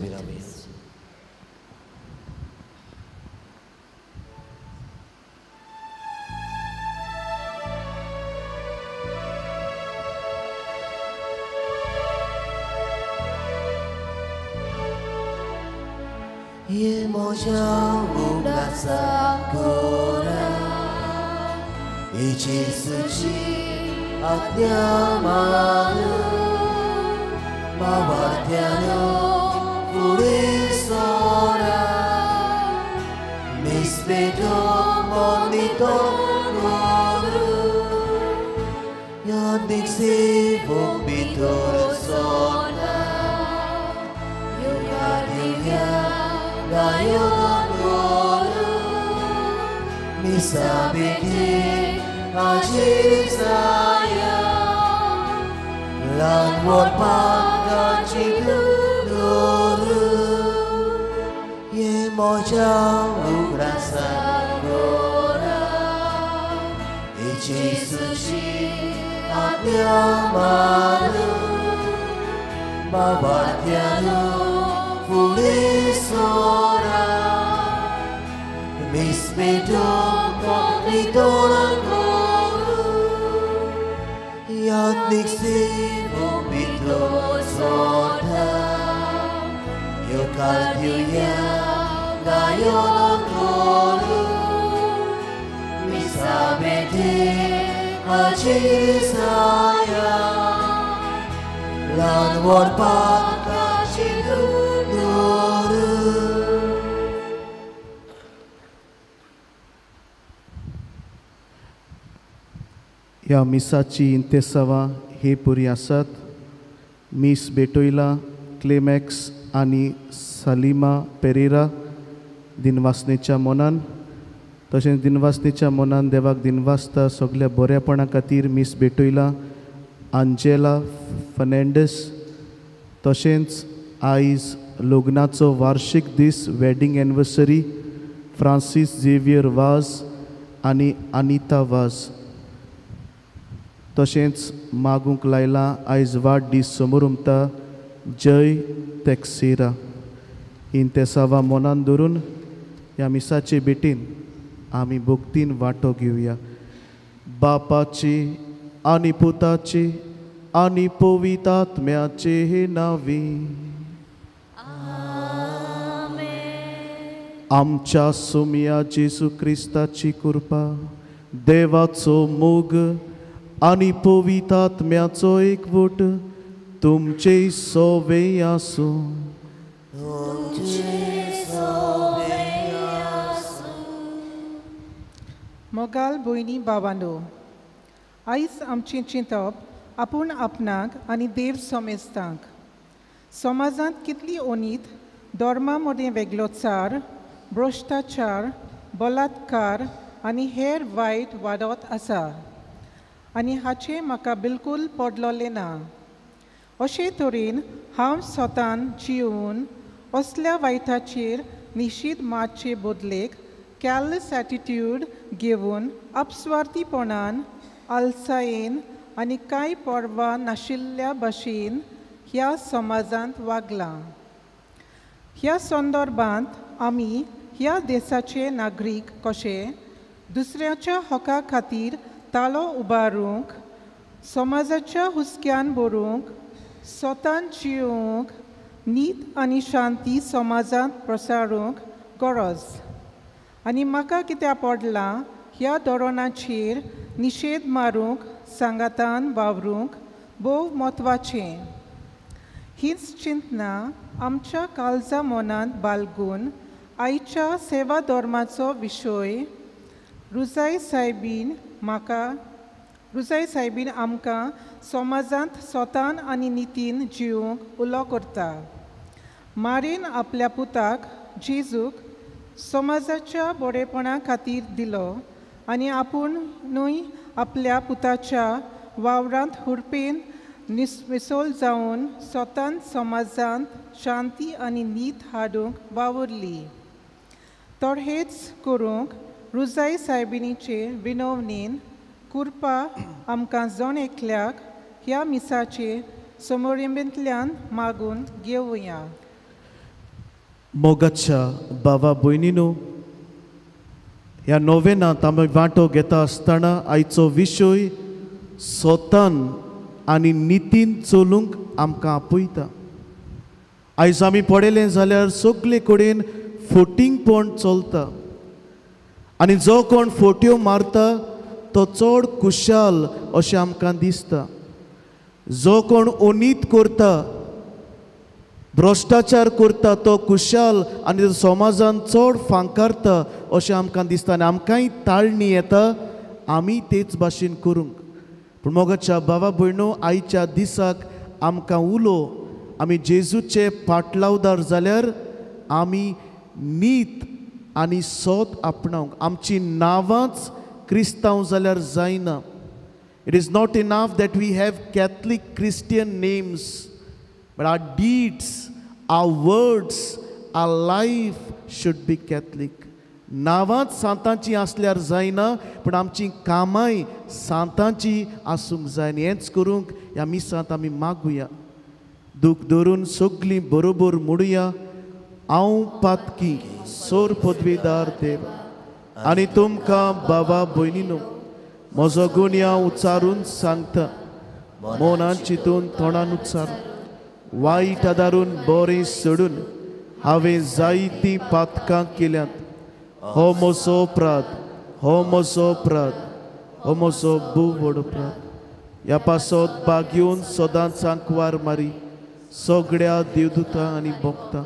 Ye moja ugasa kora Ichi suci atyamanu Mawatyano furisora Mispeto monito koru Yadiksi vombitor soda Yugadilya Gayon golu Misabiti Ajib saya Lan warpan Chiguru Ye moja ugrasa gora Ichi sushi atyamanu Mawatyanu fulisora Mispeto midora guru Yadniksi vomito soda Yokadyuya gayon guru Misabete ajisaya Lan warpan ह्या मिसाची इंतेसावा हे पुरी आसात. Miss बेटोयला क्लेमॅक्स आनी सालिमा पेरेरा दिनवासनेच्या मोनान तशेंच दिनवासनेच्या मोनान देवाक दिनवासता सगळ्या बऱ्यापणा खातीर miss बेटोयला Angela Fernandes तशेंच आयज लग्नाचो वार्षिक दीस वेडिंग एनिवर्सरी फ्रांसीस झेवियर वाज आनी अनिता वाज तशेंच मागूंक लायला आयज वाडदीस समोर उमता जय तेक्सेरा. इंतेसावा मोनान धरून ह्या मिसाचे भेटेन आमी भक्तीन वांटो घेवया. बापाचे आनी पुताचे आनी पवित्रात्म्याचे हे नावी आमच्या सोमया जेजू क्रिस्ताची कृपा देवाचो मोग आनी पवित्रात्म्याचो एकवट तुमचे सोवे आसो. मोगाल भयणी भावांनो, आयज आमचें चिंतप आपूण आपणाक आनी देव सोमेस्तांक. समाजांत कितली ओनीत धर्मा मदें वेगळोचार, भ्रश्टाचार, बलात्कार आनी हेर वायट वाडत आसा आनी हाचें म्हाका बिलकूल पडलोलें ना. अशे तरेन हांव स्वतान जिवन असल्या वायटाचेर निशीत मारचे बदलेक कॅरलेस एटिट्यूड घेवन अपस्वार्थीपणान आलसायेन आनी कांय पर्वा नाशिल्ल्या भाशेन ह्या समाजांत वागलां. ह्या संदर्भांत आमी ह्या देशाचे नागरीक कशे दुसऱ्याच्या हक्का खातीर ताळो उबारूंक, समाजाच्या हुस्क्यान भरूंक, स्वतान जियोंक, नीत आनी शांती समाजांत प्रसारूंक गरज. आनी म्हाका कित्या पडलां ह्या धोरणाचेर निशेध मारूंक सांगातान वावरूंक भोव म्हत्वाचें. हीच चिंतना आमच्या काळजा मनांत बाळगून आयच्या सेवा धर्माचो विशय रुजाई सायबीन आमकां समाजांत स्वतान आनी नितीन जिवंक उलो करता. मारेन आपल्या पुताक जेजूक समाजाच्या बरेपणा खातीर दिलो आनी आपुणूय आपल्या पुताच्या वावरांत हुडपेन मिसोल जावन स्वतान समाजांत शांती आनी नीत हाडूंक वावुरली. तर हेच करूंक रुजाई सायबिणीचे विनवणेन कृपा आमकां जण एकल्याक ह्या मिसाचे समोरेंबेंतल्यान मागून घेवया. मोगाच्या भावा भयणीनो, ह्या नोवेनांत आमी वांटो घेता आसतना आयचो विशय सोतान आनी नितीन चलूंक आमकां आपयता. आयज आमी पळयलें जाल्यार सगळे कडेन फोटिंगपण चलता आनी जो कोण फोट्यो मारता तो चड कुशाल अशें आमकां दिसता. जो कोण अनीत करता, भ्रश्टाचार करता तो कुशाल आनी तो समाजान चड फांकारता अशें आमकां दिसता आनी आमकांय ताळणी येता आमी तेच भाशेन करूंक. पूण मोगाच्या भावा भयणो, आयच्या दिसाक आमकां उलो आमी जेजूचे पाटलावदार जाल्यार आमी नीत आनी सोत आपणावंक. आमची नांवांच क्रिस्तांव जाल्यार जायना. It is not enough that we have Catholic Christian names, but our deeds, our words, our life should be Catholic. नांवांच सांतांची आसल्यार जायना, पण आमची कामांय सांतांची आसूंक जाय. आनी हेंच करूंक ह्या मिसांत आमी मागुया. दूख धरून सगळीं बरोबर म्हणुया. हांव पातकी सोर पदवीदार देव आनी तुमकां बाबा भयणीनो, म्हजो गुन्या उच्चारून सांगता. मोनान चिंतून तोंडान उच्चारून वायट आदारून बरें सोडून हांवें जायतीं पातकां केल्यांत. हो म्हजो अपराध, हो म्हजो अपराध, हो म्हजो व्हड अपराध. ह्या पासत भाग घेवन सदांच आंकवार मारी सगळ्या देवदूतां आनी भक्तां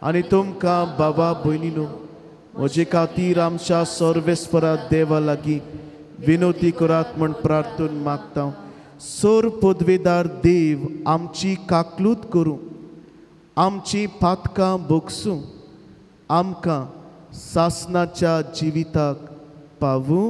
आनी तुमकां बाबा भयणीनो, म्हजे खातीर आमच्या सर्वेस्परा देवा लागीं विनोती करात म्हण प्रार्थून मागता. सोर पदवेदार देव आमची काकलूत करूं, आमची पातकां भोगसूं, आमकां सासणाच्या जिविताक पावूं.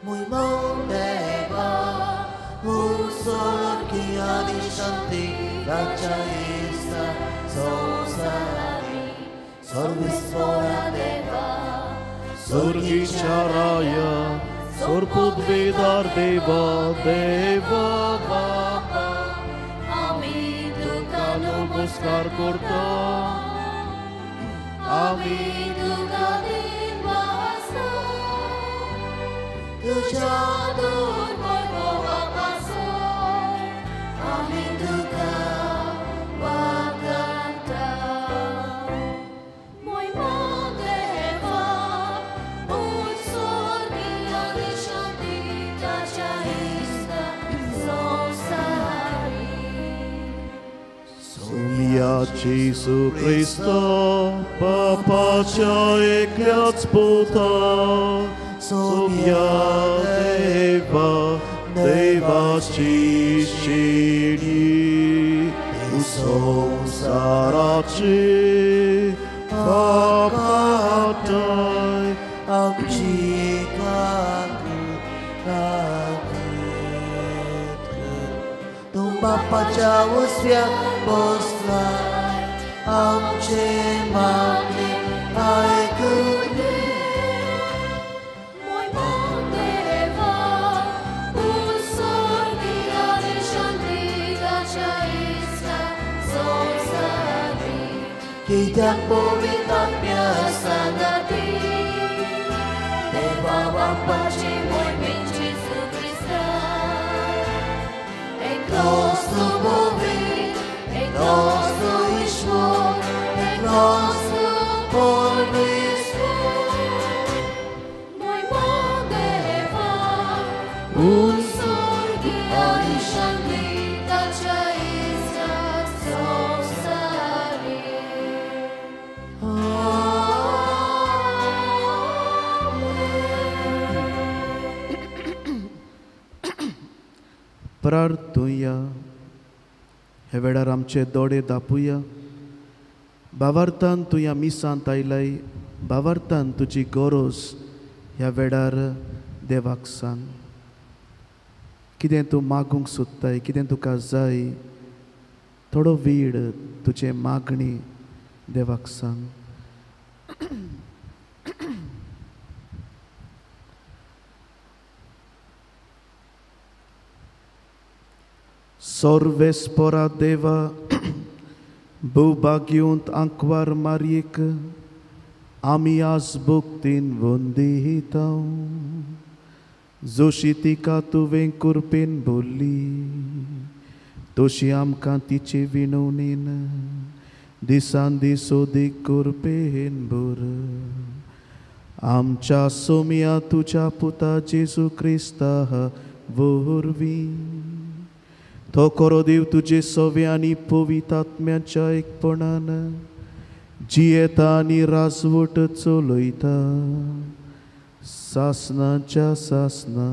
Muy mondeva, un solo dia di shanti, racha ista, sonsari, sorvispora deva, Surgicharaya, Surpudvedar Deva, Deva Baba, ami Kano Buskar Kurta, ami duka din bahasa, tu jadur berbawa paso, ami duka wakanta, muy mondeva, unsur di shanti tachaista, sonsari. Sumia Jesu Christa, Papacia ekliac puta, Sumia Deva, Deva Shishini, Usom Sarachi, Papatai, Amchikaku nakitku Tumba pacawu sviat postlai Amche magni aikutni Moj mondeva Usor diari shanti gachaista Sonsari Kitak povitak biasa nati देवा बापाचे मोहिमेन जेजू Crysta Εκδός του Βοβή, εκδός του Ιησού, εκδός του Πολυστού. Moimon deva, unsurgi arishangi, tacha Isaac sosari. प्रार्थुया हे वेळार आमचे दोळे दापुया भावार्थान तुया मिसांत आयलाय भावार्थान तुजी गरज ह्या वेळार देवाक सांग कितें तूं मागूंक सोदताय कितें तुका जाय थोडो वेळ तुजे मागणी देवाक सांग Sorvespora Deva Bubagyunt Ankwar Mariek Amias Buktin Vundihitaw Zoshitika tuven kurpin bulli Toshiam kantiche vinonin Disan disodik kurpen bur Amcha somia tuja puta Jesu Krista vorvi तो कोरोदेव तुझे सोवे आणि पवितात्म्याच्या एकपणान जियेता आणि राजवट चलयता सासनाच्या सासना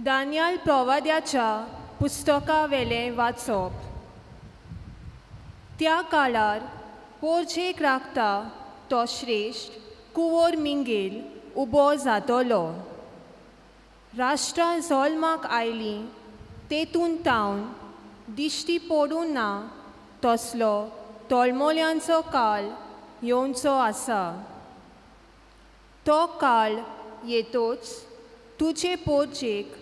दानियल प्रवाद्याच्या पुस्तका वेले वाचप त्या काळार पोरजेक राखता तो श्रेश्ठ कुंवर मिंगेल उबो जातलो राष्ट्रां जल्माक आयलीं तेतून तावन दिश्टी पडूं ना तसलो तळमळ्यांचो काळ येवचो आसा तो काळ येतोच तुजे पोरजेक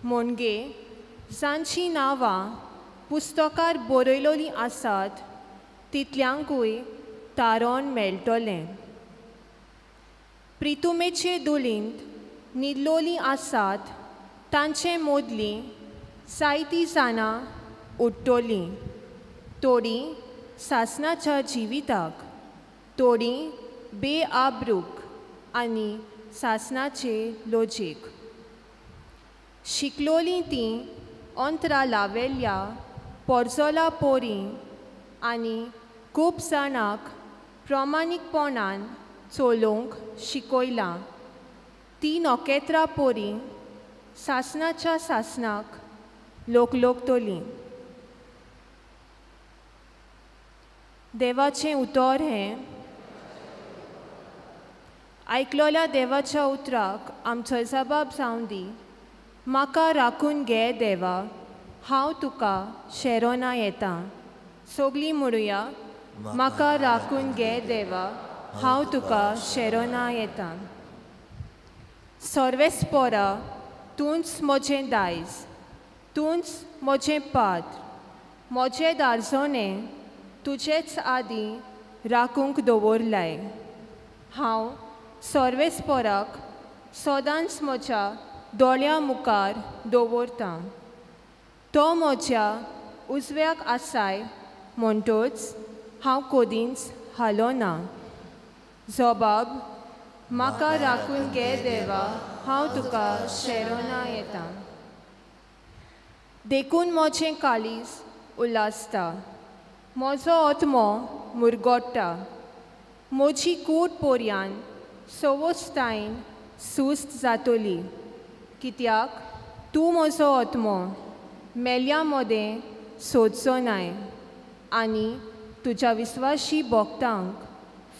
मोणगे जांची नांवां पुस्तकार बरयलोलीं आसात तितल्यांकूय तारण मेळटलें प्रितुमेचे दुलींत न्हिदलोलीं आसात तांचे मदलीं जायतीं जाणां उठ्ठोलीं थोडीं सासणाच्या जिविताक थोडीं बेआबरूक आनी सासणाचे लोजेक शिकलोलीं तीं अंतरां लावेल्या पोरजोला पोरीं आनी खूब जाणांक प्रमाणीकपणान चलोवंक शिकयलां तीं नोकेत्रां पोरीं सासणाच्या सासणाक लोकतोलीं देवाचें उतर हें आयकलोल्या देवाच्या उतराक आमचो जबाब जावन दी म्हाका राखून घे देवा हांव तुका शेरोना येता सोगलीं म्हणुया म्हाका राखून घे देवा हांव तुका शेरोना येता सर्वेस्पोरा तूंच म्हजें दायज तूंच म्हजें पात्र म्हजें दारजोणें तुजेच आदीं राखूंक दवरलाय हांव सर्वेस्पोराक सदांच म्हज्या दोळ्या मुखार दवरतां तो म्हज्या उजव्याक आसाय म्हणटूच हांव कोदींच हालोना जबाब म्हाका राखून घे देवा हांव तुका शेरोना येता देखून म्हजें काळीज उलासता म्हजो आत्मो मुरगोडटा म्हजी कूड पोरयान सवस्तायन सुस्त जातली कित्याक तूं म्हजो आत्मो मेल्या मोदें सोदचो नाय आनी तुज्या विस्वाशी भोगतांक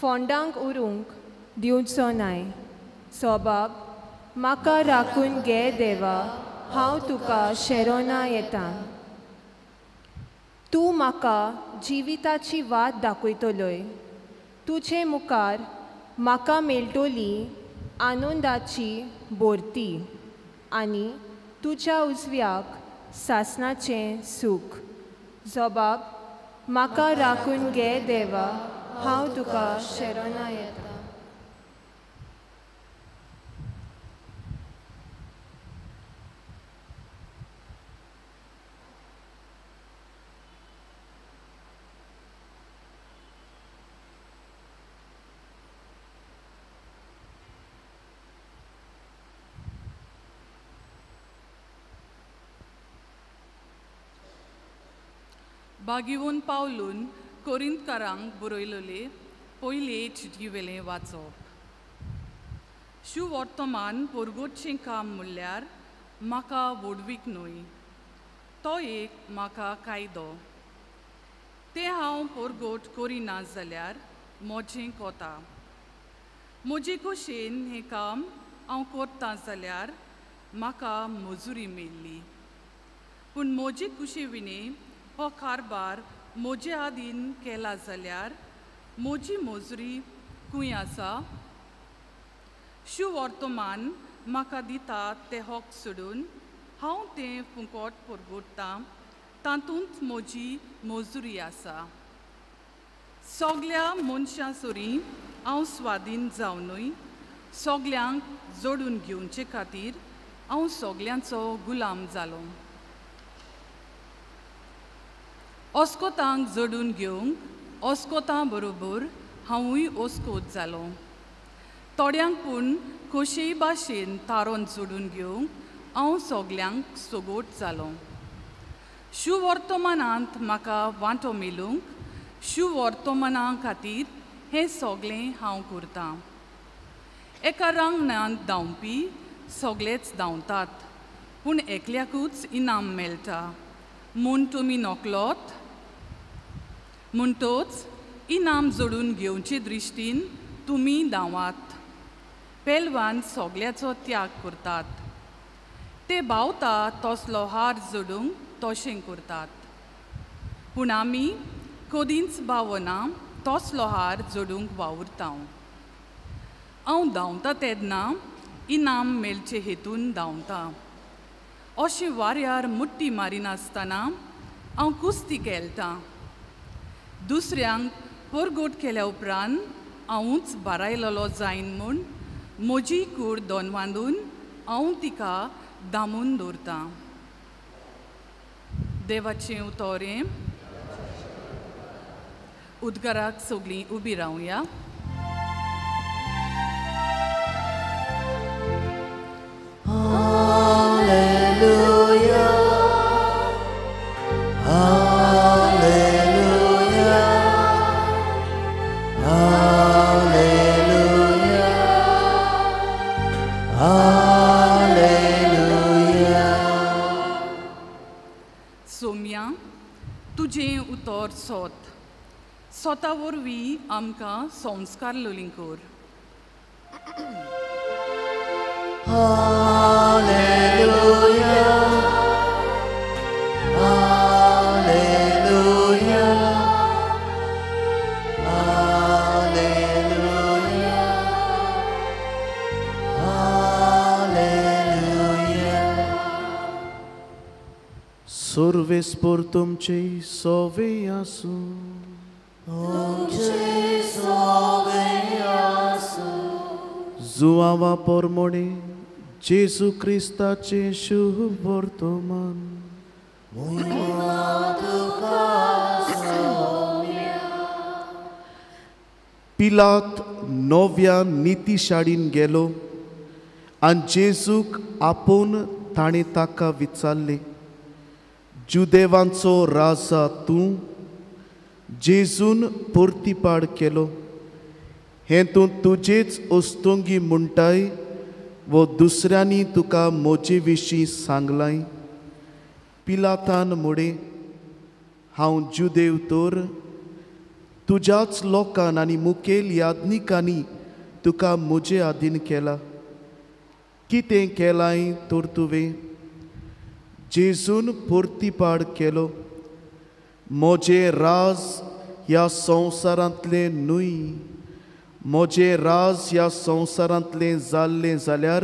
फोंडांक उरूंक दिवचो नाय सोबाब म्हाका राखून घे देवा हांव तुका शेरोना येता तूं म्हाका जिविताची वाट दाखयतलोय तुझे मुखार म्हाका मेळटली आनंदाची बोरती आनी तुज्या उजव्याक सासणाचें सूख. जबाब: म्हाका राखून घे देवा, हांव तुका शरणा येता. बागिवून पावलून कोरिंतकारांक बरयलोले पयले चिटयेवेलें वाचप. वर्तमान पोरगोटचें काम म्हणल्यार म्हाका वडवीक न्हय, तो एक म्हाका कायदो. तें हांव पोरगोट करिना जाल्यार म्हजें कोता. म्हजे कुशेन हें काम हांव करतां जाल्यार म्हाका मजुरी मेळ्ळी. पूण म्हजे कुशे विणे हो कारबार म्हजे आदीन केला जाल्यार म्हजी मजुरी खंय आसा? वर्तमान म्हाका दिता ते हक सोडून हांव तें फुकट परगोडटां, तातूंत म्हजी मजुरी आसा. सगल्या मनशां सोरी हांव स्वाधीन जावनूय सगल्यांक जोडून घेवचे खातीर हांव सगल्यांचो गुलाम जालो. अस्कोतांक जोडून घेवंक अस्कोतां बरोबर हांवूय अस्कोत जालो. थोड्यांक पूण कशेय भाशेन तारोन जोडून घेवंक हांव सगल्यांक सोगोट जालो. वर्तमानांत म्हाका वांटो मेळूंक वर्तमाना खातीर हें सगलें हांव करतां. एका रांगणांत धांवपी सगळेच धांवतात, पूण एकल्याकूच इनाम मेळटा म्हूण तुमी नकलोत. म्हणटोच इनाम जोडून घेवचे दृश्टीन तुमी धांवात. पेलवान सगल्याचो त्याग करतात, ते भावता तसलो हार जोडूंक तशें करतात. पूण आमी कदींच भावना तसलो हार जोडूंक वावुरता. हांव धांवता तेन्ना इनाम मेळचे हेतून धांवता. अशें वाऱ्यार मुट्टी मारिनासतना हांव कुस्ती खेळटां. दुसऱ्यांक परगोट केल्या उपरांत हांवूच बारायलोलो जायन म्हूण म्हजी कूड दोनवांदून हांव तिका दामून दवरतां. देवाचें उतोरें. उद्गाराक सगळीं उबी रावया. सोम्या, तुजें उतर स्वता वरवीं आमकां संस्कार लोलीं कर. Surves por tumcei sove asu. Zuava por mone Jesu Christaचे शुभ वर्तमान. पिलात नव्या नितीशाळीन गेलो आनी जेजूक आपोवन ताणें ताका विचारले, जुदेवांचो राजा तूं? जेजून परतीपाड केलो, हें तूं तुजेच ओस्तोंगी म्हणटाय वो दुसऱ्यांनी तुका म्हजे विशीं सांगलाय? पिलातान म्हळें, हांव जुदेव तर तुज्याच लोकांन आनी मुखेल याज्ञिकांनी तुका म्हजे आदीन केला. कितें केलाय तर तुवें? जेजून परतीपाड केलो, म्हजें राज ह्या संवसारांतलें न्हय. म्हजें राज ह्या संवसारांतलें जाल्लें जाल्यार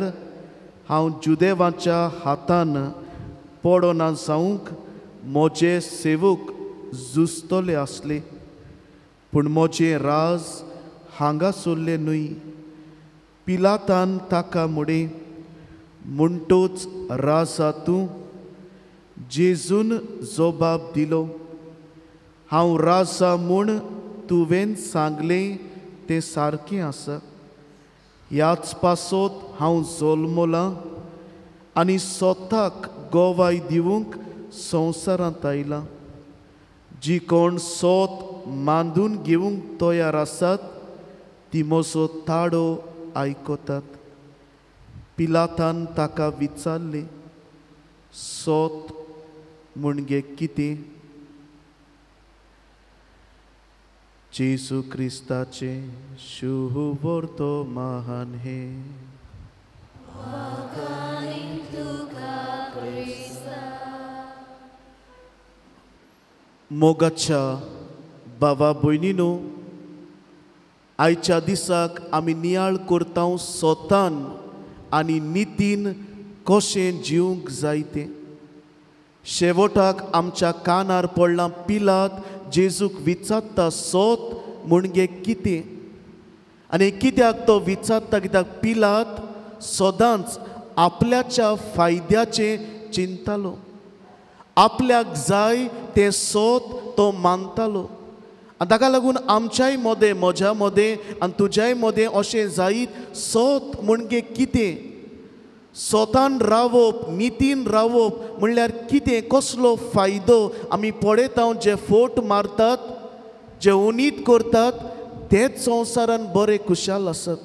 हांव जुदेवाच्या हातान पडोना जावंक म्हजे सेवक झुजतले आसले. पूण म्हजें राज हांगासरलें न्हय. पिलातान ताका म्हणलें, म्हणटोच राजा तूं? जेजून जबाब दिलो, हांव राजा म्हूण तुवें सांगलें तें सारकें आसा. ह्याच पासत हांव जल्मलां आनी स्वताक गोवाय दिवंक संवसारांत आयलां. जी कोण सोत मांडून घेवंक तयार आसात ती म्हजो ताडो आयकतात. पिलातान ताका विचारलें, सोत म्हणजे कितें? जेजू क्रिस्ताचे शुभ वर्तमान हे. मोगाच्या बाबा भयणीनो, आयच्या दिसाक आमी नियाळ करता सोतान आनी नितीन कशें जिवंक जाय तें. शेवटाक आमच्या कानार पडलां पिलात जेजूक विचारता, सोत म्हणजे कितें? आनी कित्याक तो विचारता? कित्याक पिलात सदांच आपल्याच्या फायद्याचें चिंततालो. आपल्याक जाय तें सोत तो मानतालो. आनी ताका लागून आमच्याय मदें, म्हज्या मदें आनी तुज्याय मदें अशें जायत सोत म्हणजे कितें? सोतान रावप, नितीन रावप म्हणल्यार कितें? कसलो फायदो? आमी पळयता जे फोट मारतात, जे उनीत करतात, तेच संवसारान बरे खुशाल आसात,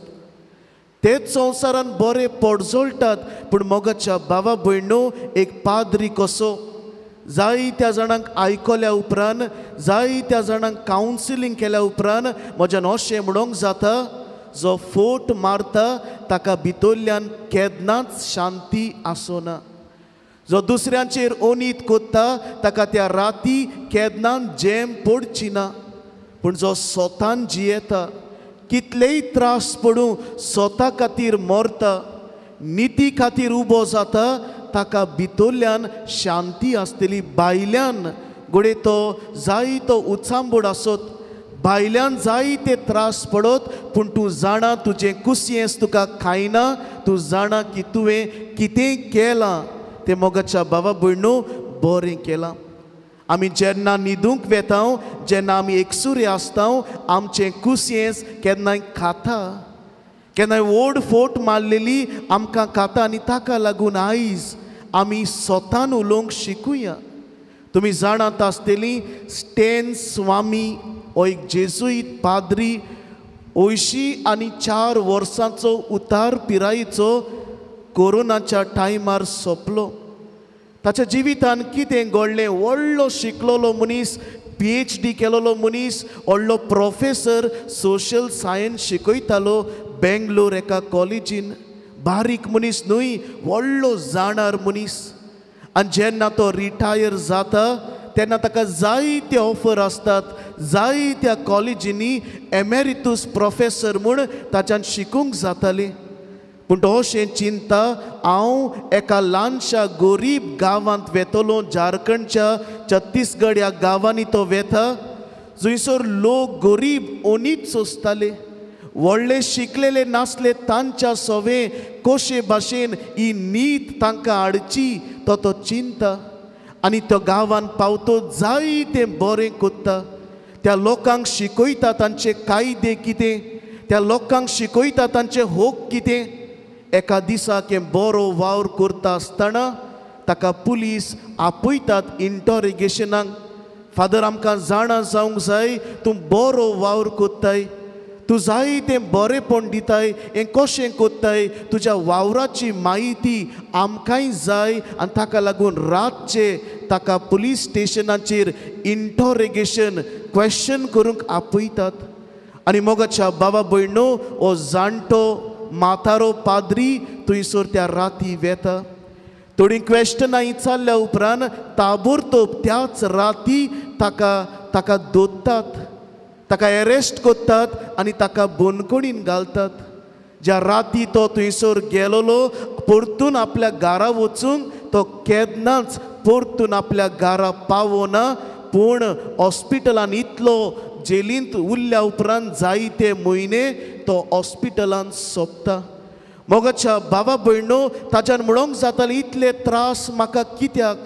तेच संवसारान बरे पडजोळटात. पूण मोगाच्या बाबा भयणो, एक पाद्री कसो जायत्या जाणांक आयकल्या उपरांत, जायत्या जाणांक कावन्सिलींग केल्या उपरांत म्हज्यान अशें म्हणूंक जाता, जो फोट मारता ताका भितरल्यान केन्नाच शांती आसना. जो दुसऱ्यांचेर ओनीत कोत्ता ताका त्या राती केन्नाच जेम पडची ना. पूण जो स्वतान जियेता, कितलेय त्रास पडूं स्वता खातीर मरता, निती खातीर उबो जाता, ताका भितरल्यान शांती आसतली. भायल्यान घोडे तो जाय तो उचांबूड आसत, भायल्यान जायते त्रास पडत, पूण तूं जाणा तुजें कुसियेंस तुका खायना. तूं जाणा की तुवें कितें केलां तें मोगाच्या बाबा भयणो बरें केलां. आमी जेन्ना न्हिदूंक वेता, जेन्ना आमी एकसुरे आसता, आमचें कुसियेंस केन्नाय खाता, केन्नाय व्हड फोट मारलेली आमकां खाता. आनी ताका लागून आयज आमी स्वतान उलोवंक शिकुया. तुमी जाणात आसतलीं, स्टेन स्वामी हो एक जेजुईत पाद्री 84 वर्सांचो उतार पिरायेचो कोरोनाच्या टायमार सोंपलो. ताच्या जिवितान कितें घडलें? व्हडलो शिकलोलो मनीस, PhD केलोलो मनीस, व्हडलो प्रोफेसर, सोशल सायन्स शिकयतालो बेंगलोर एका कॉलेजीन. बारीक मनीस न्हय, व्हडलो जाणार मनीस. आनी जेन्ना तो रिटायर जाता तेन्ना ताका जायते ऑफर आसतात, जायत्या कॉलेजींनी एमेरिटूस प्रोफेसर म्हूण ताच्यान शिकूंक जातालें. पूण तो अशें चिंता, हांव एका ल्हानशा गरीब गांवांत वेतलो, झारखंडच्या छत्तीसगड ह्या गांवांनी तो वेता, जंयसर लोक गरीब ओनीत सोंसताले, व्हडले शिकलेले नासले. तांच्या सवे कशे भाशेन ही नीत तांकां हाडची तो चिंता. आनी तो गांवांत पावतो, जायतें बरें कोत्ता. त्या लोकांक शिकयता तांचे कायदे कितें, त्या लोकांक शिकयता तांचे होक कितें. एका दिसाक हें बरो वावर करता आसतना ताका पुलीस आपयतात इंटरोगेशनाक. फादर, आमकां जाणा जावंक जाय, तूं बरो वावर कोत्ताय, तूं जायतें बरेंपण दिताय, हें कशें कोत्ताय, तुज्या वावराची म्हायती आमकांय जाय. आनी ताका लागून रातचे ताका पुलीस स्टेशनाचेर इंटरोगेशन, क्वेश्चन करूंक आपयतात. आनी मोगाच्या बाबा भयणो, हो जाणटो म्हातारो पाद्री थंयसर त्या राती वेता. थोडीं क्वेश्चनां विचारल्या उपरांत ताबडतोब त्याच राती ताका दोत्तात. ताका अरेस्ट करतात आनी ताका बोनकोडीन घालतात. ज्या राती तो थंयसर गेलोलो परतून आपल्या घरा वचूंक तो केन्नाच परतून आपल्या घरा पावना, पूण हॉस्पिटलान इतलो जेलींत उरल्या उपरांत जायते म्हयने तो हॉस्पिटलांत सोंपता. मोगाच्या बाबा भयणो, ताच्यान म्हणोंक जातालें इतले त्रास म्हाका कित्याक,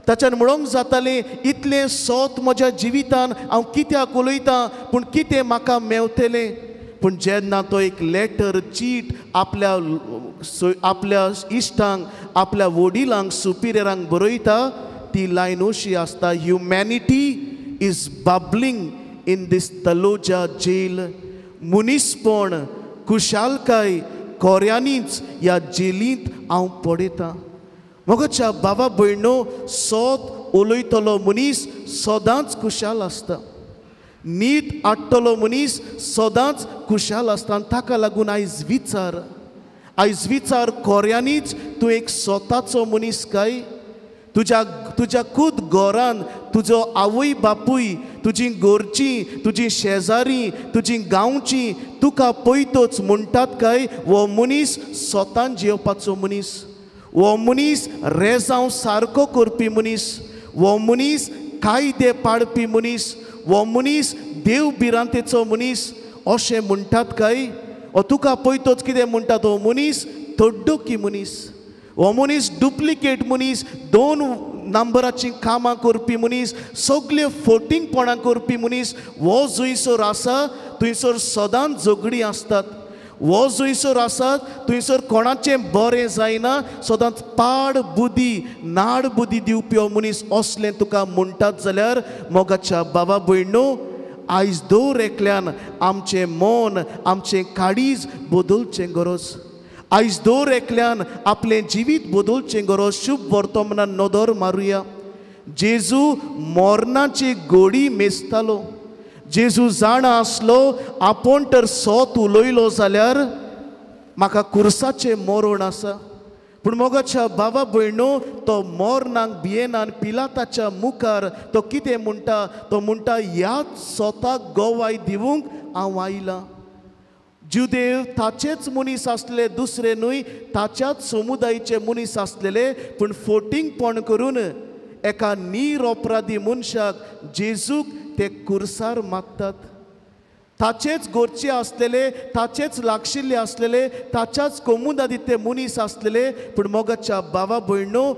ताच्यान म्हणोंक जातालें इतलें सोत म्हज्या जिवितान हांव कित्याक उलयतां, पूण कितें म्हाका मेवतलें. पूण जेन्ना तो एक लेटर चीट आपल्या इश्टांक, आपल्या वडिलांक, सुपिरियरांक बरयता, ती लायन अशी आसता, humanity is bubbling in this Taloja jail. मुनीसपण, कुशालकाय कोऱ्यांनीच ह्या जेलींत हांव पडयतां. मोगाच्या बाबा भयणो, सोत उलयतलो मनीस सदांच खुशाल आसता. नीट आडटलो मनीस सदांच खुशाल आसता. आनी ताका लागून आयज विचार कोऱ्यांनीच तूं एक स्वताचो मनीस काय? तुज्या खूद घरान तुजो आवय बापूय, तुजी घरचीं, तुजी शेजारी, तुजी गांवची तुका पयतोच म्हणटात काय? हो मनीस स्वतान जेवपाचो मनीस, हो मनीस रेजांव सारको करपी मनीस, हो मनीस कायदे पाळपी मनीस, हो मनीस देव भिरांतेचो मनीस अशें म्हणटात काय? ओ तुका पयतोच कितें म्हणटात? हो मनीस तड्डोकी मनीस, हो मनीस डुप्लिकेट मनीस, 2 नंबराचीं कामां करपी मनीस, सगळे फोटींगपणां करपी मनीस. हो जंयसर आसा थंयसर सदांच झगडी आसतात. हो जंयसर आसात थंयसर कोणाचें बरें जायना, सदांच पाड बुदी, नाड बुदी दिवपी हो मनीस असलें तुका म्हणटात जाल्यार मोगाच्या बाबा भयणो, आयज दर एकल्यान आमचें मन, आमचें काळीज बदलचें गरज. आयज दर एकल्यान आपलें जिवीत बदलचें गरज. शुभ वर्तमानान नदर मारुया. जेजू मोरणाची गोडी मेजतालो. जेजू जाणा आसलो आपूण तर सोत उलयलो जाल्यार म्हाका कुर्साचें मरण आसा. पूण मोगाच्या बाबा भयणो, तो मोरणांक भियेनान पिलाताच्या मुखार तो कितें म्हणटा? तो म्हणटा, ह्याच सोताक गोवाय दिवूंक हांव आयलां. जुदेव ताचेच मनीस आसले, दुसरे न्हय, ताच्याच समुदायाचे मनीस आसलेले, पूण फोटींगपण करून एका निरपराधी मनशाक, जेजूक ते कुर्सार मारतात. ताचेच घरचे आसलेले, ताचेच लागशिल्ले आसलेले, ताच्याच कोमुदादीत ते मनीस आसलेले, पूण मोगाच्या बाबा भयणो,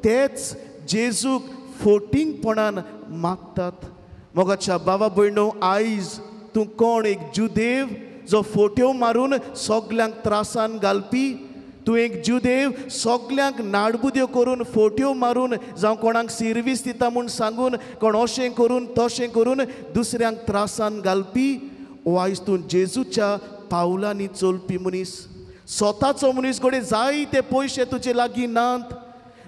तेच जेजूक फोटींगपणान मागतात. मोगाच्या बाबा भयणो, आयज तूं कोण? एक जुदेव जो फोट्यो मारून सगल्यांक त्रासान घालपी? तूं एक जुदेव सगल्यांक नाडबुद्यो करून, फोट्यो मारून, जावं कोणाक सिर्वीस दिता म्हूण सांगून, कोण अशें करून तशें करून दुसऱ्यांक त्रासान घालपी? ओ आयज तूं जेजूच्या पावलांनी चलपी मनीस, स्वताचो मनीस. घडये जायते पयशे तुजे लागीं नात,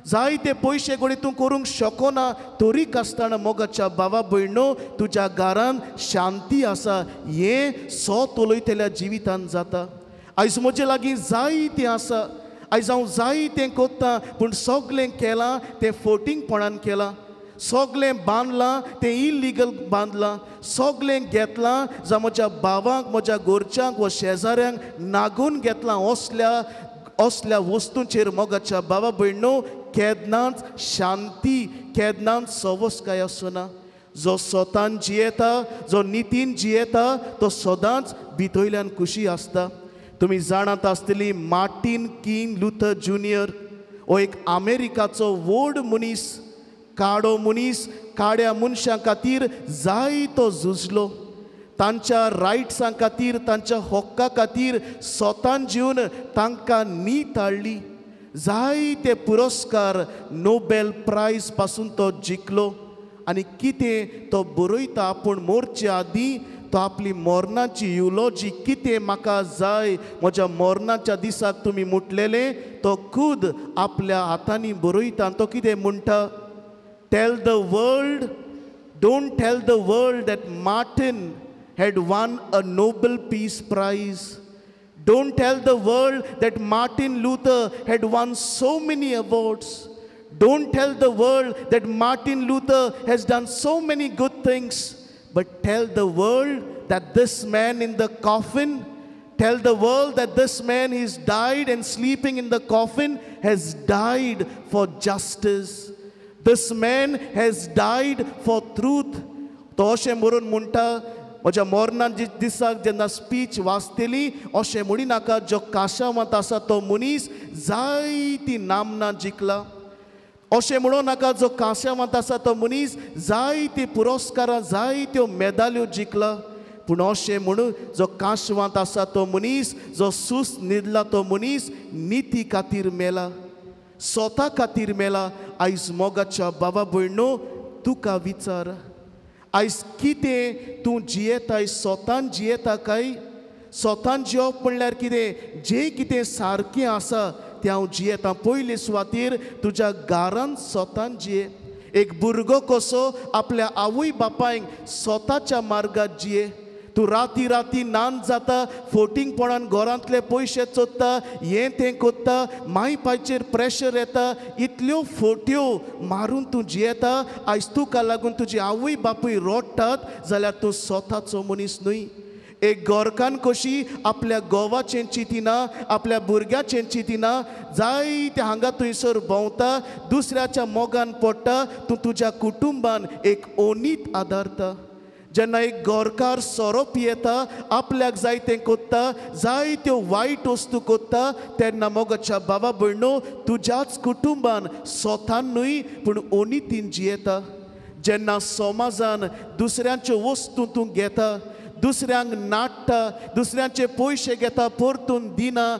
जायते पयशे घडये तूं करूंक शकना, तरीक आसतना मोगाच्या बाबा भयणो, तुज्या घरान शांती आसा. हें सोत उलयतल्या जिवितान जाता. आयज म्हजे लागीं जायतें आसा, आयज हांव जायतें कोत्तां, पूण सगलें केलां तें फोटींगपणान केलां. सगलें बांदलां तें इल्लीगल बांदलां. सगलें घेतलां जावं म्हज्या बाबांक, म्हज्या घरच्यांक वा शेजाऱ्यांक नागून घेतलां. असल्या वस्तूंचेर मोगाच्या बाबा भयणो केन्नाच शांती, केन्नाच सवस्काय आसना. जो स्वतान जियेता, जो नितीन जियेता, तो सदांच भितरल्यान खुशी आसता. तुमी जाणात आसतली, मार्टीन किंग लुथर जुनियर हो एक अमेरिकाचो व्हड मनीस, काडो मनीस. काड्या मनशां खातीर जायतो झुजलो. तांच्या रायट्सां खातीर, तांच्या हक्का खातीर स्वतान जिवन तांकां नीत हाडली. जायते पुरस्कार, नोबेल प्रायज पासून तो जिखलो. आनी कितें तो बरयता, आपूण मरचे आदीं तो आपली मोरणाची युलॉजी, कितें म्हाका जाय म्हज्या मोरणाच्या दिसाक तुमी मुटलेले, तो खूद आपल्या हातांनी बरयता. तो कितें म्हणटा? Tell the world, don't tell the world that Martin had won a Nobel Peace Prize. Don't tell the world that Martin Luther had won so many awards. Don't tell the world that Martin Luther has done so many good things. But tell the world that this man in the coffin, tell the world that this man is died and sleeping in the coffin has died for justice. This man has died for truth. तो अशें म्हणून म्हणटा म्हज्या मोरणान दिसाक जेन्ना speech वाचतली अशें म्हणी नाका जो काशावांत आसा तो मनीस जायती नामनां जिखला. अशें म्हणूं नाका जो काशावांत आसा तो मनीस जायती पुरस्कारां जायत्यो मेदाल्यो जिखला. पूण अशें म्हणून जो काशवांत आसा तो मनीस, जो सूस न्हिदला तो मनीस निती खातीर मेला, स्वता खातीर मेला. आयज मोगाच्या बाबा भयणो तुका विचार, आयज कितें तूं जियेता, स्वतान जियेता काय? स्वतान जियोप म्हणल्यार कितें? जें कितें सारकें आसा तें हांव जियेता. पयले सुवातेर तुज्या घरांत स्वतान जिये. एक भुरगो कसो आपल्या आवय बापायक स्वताच्या मार्गात जिये. तूं राती राती नान जाता, फोटींगपणान घरांतले पयशे चोत्ता, हें तें कोत्ता, माय पायचेर प्रेशर येता, इतल्यो फोट्यो मारून तूं जियेता. आयज तुका लागून तुजी आवय बापूय रोडटात जाल्यार तूं स्वताचो मनीस न्हय. एक गोरकान कशी आपल्या गोवाचें चिंतिना, आपल्या भुरग्याचें चिंतिना, जायते हांगा थंयसर भोंवता, दुसऱ्याच्या मोगान पडटा. तूं तुज्या कुटुंबान एक ओनीत आदारता. जेन्ना एक गोरकार सोरो पियेता, आपल्याक जाय तें कोत्ता, जायत्यो वायट वस्तू कोत्ता, तेन्ना मोगाच्या बाबा भयणो तुज्याच कुटुंबान स्वतान न्हय पूण ओनीतीन जियेता. जेन्ना समाजान दुसऱ्यांच्यो वस्तू तूं घेता, दुसऱ्यांक नाडटा, दुसऱ्यांचे पयशे घेता, परतून दिना,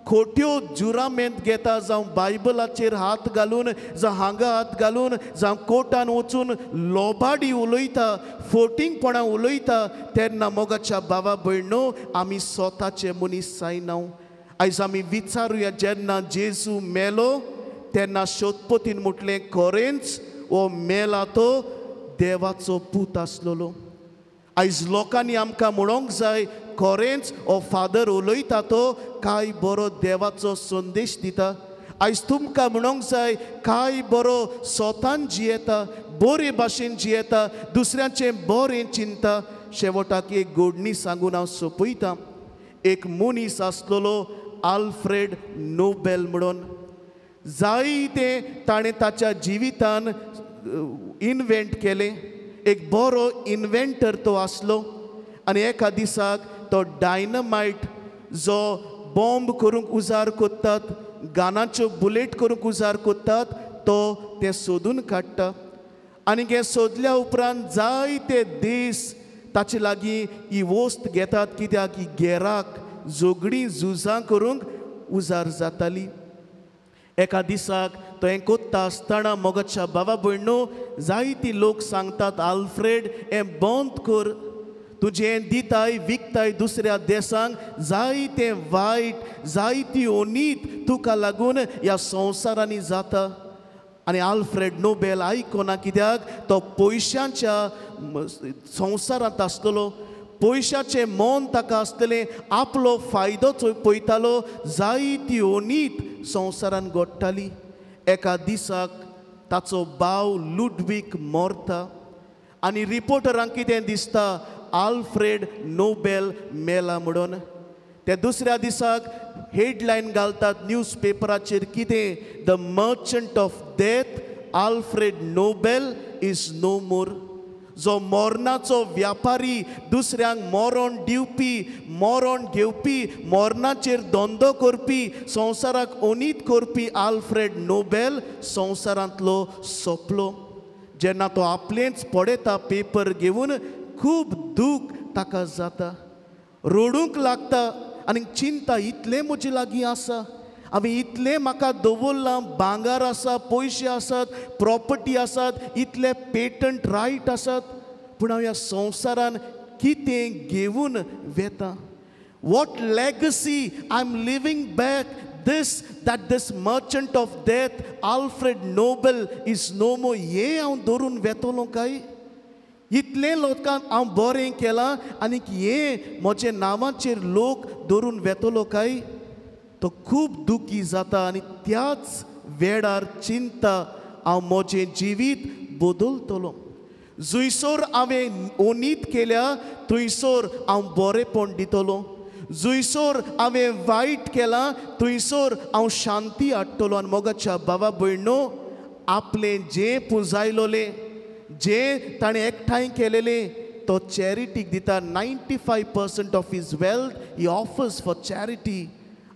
खोट्यो जुरामेंत घेता, जावं बायबलाचेर हात घालून, जावं हांगा हात घालून, जावं कोर्टान वचून लोबाडी उलयता, फोटींगपणां उलयता, तेन्ना मोगाच्या बाबा भयणो आमी स्वताचे मनीस जायना. आयज आमी विचारुया, जेन्ना जेजू मेलो तेन्ना शोधपोतीन म्हटलें खरेंच हो मेला तो देवाचो पूत आसलोलो. आयज लोकांनी आमकां म्हणोंक जाय खरेंच हो फादर उलयता तो काय बरो देवाचो संदेश दिता. आयज तुमकां म्हणोंक जाय काय बरो स्वतान जियेता, बरे भाशेन जियेता, दुसऱ्यांचें बरें चिंता. शेवटाक एक गोडणी सांगून हांव सोंपयतां. एक मनीस आसलोलो आल्फ्रेड नोबेल म्हणून. जायते ताणें ताच्या जिवितान इन्व्हेंट केलें. एक बरो इन्व्हेंटर तो आसलो. आनी एका दिसाक तो डायनमायट जो बॉम्ब करूंक उजार कोत्तात, गानाच्यो बुलेट करूंक उजार कोत्तात, तो तें सोदून काडटा. आनी हें सोदल्या उपरांत जायते दीस ताचे लागीं ही वस्त घेतात, कित्याक ही गेराक झगडीं झुजां करूंक उजार जाताली. एका दिसाक तो हें कोत्ता आसतना मोगाच्या बाबा भयणो जायती लोक सांगतात, आल्फ्रेड हें बंद कर, तुजें हें दिताय विकताय दुसऱ्या देशांक, जायतें वायट, जायती ओनीत तुका लागून ह्या संवसारांनी जाता. आनी आल्फ्रेड नोबेल आयकोना, कित्याक तो पयशांच्या संवसारांत आसतलो. पयशाचें मोन ताका आसतलें, आपलो फायदो पळयतालो, जायती ओनीत संवसारान घडटाली. एका दिसाक ताचो भाव लुडवीक मरता आनी रिपोर्टरांक कितें दिसता, आल्फ्रेड नोबेल मेला म्हणून. त्या दुसऱ्या दिसाक हेडलायन घालतात न्यूज पेपराचेर, कितें? The merchant of death Alfred Nobel is no more. जो मरणाचो व्यापारी, दुसऱ्यांक मरण दिवपी, मरण घेवपी, मरणाचेर धंदो करपी, संवसाराक ओनीत करपी आल्फ्रेड नोबेल संवसारांतलो सोंपलो. जेन्ना तो आपलेंच पळयता पेपर घेवन, खूब दूख ताका जाता, रडूंक लागता आनी चिंता, इतलें म्हजे लागीं आसा, हांवें इतलें म्हाका दवरलां, भांगार आसा, पयशे आसात, प्रॉपर्टी आसात, इतले पेटंट रायट आसात, पूण हांव ह्या संवसारान कितें घेवन वेता? What legacy I am leaving back? this merchant of death, Alfred Nobel is no more. हे हांव धरून वेतलो काय? इतले लोकांक हांव बरें केलां आनी हे म्हजे नांवाचेर लोक धरून वेतलो काय? तो खूब दुखी जाता आनी त्याच वेळार चिंता, हांव म्हजें जिवीत बदलतलो. जुंयसोर हांवें ओनीत केल्या थंयसोर हांव बरेंपण दितलो. जुंयसोर हांवें वायट केलां थंयसोर हांव शांती हाडटलो. आनी मोगाच्या भावा भयणो, आपलें जें पुंजायलोलें, जें ताणें एकठांय केलेलें तो चॅरिटीक दिता. 95% of his wealth he offers for charity.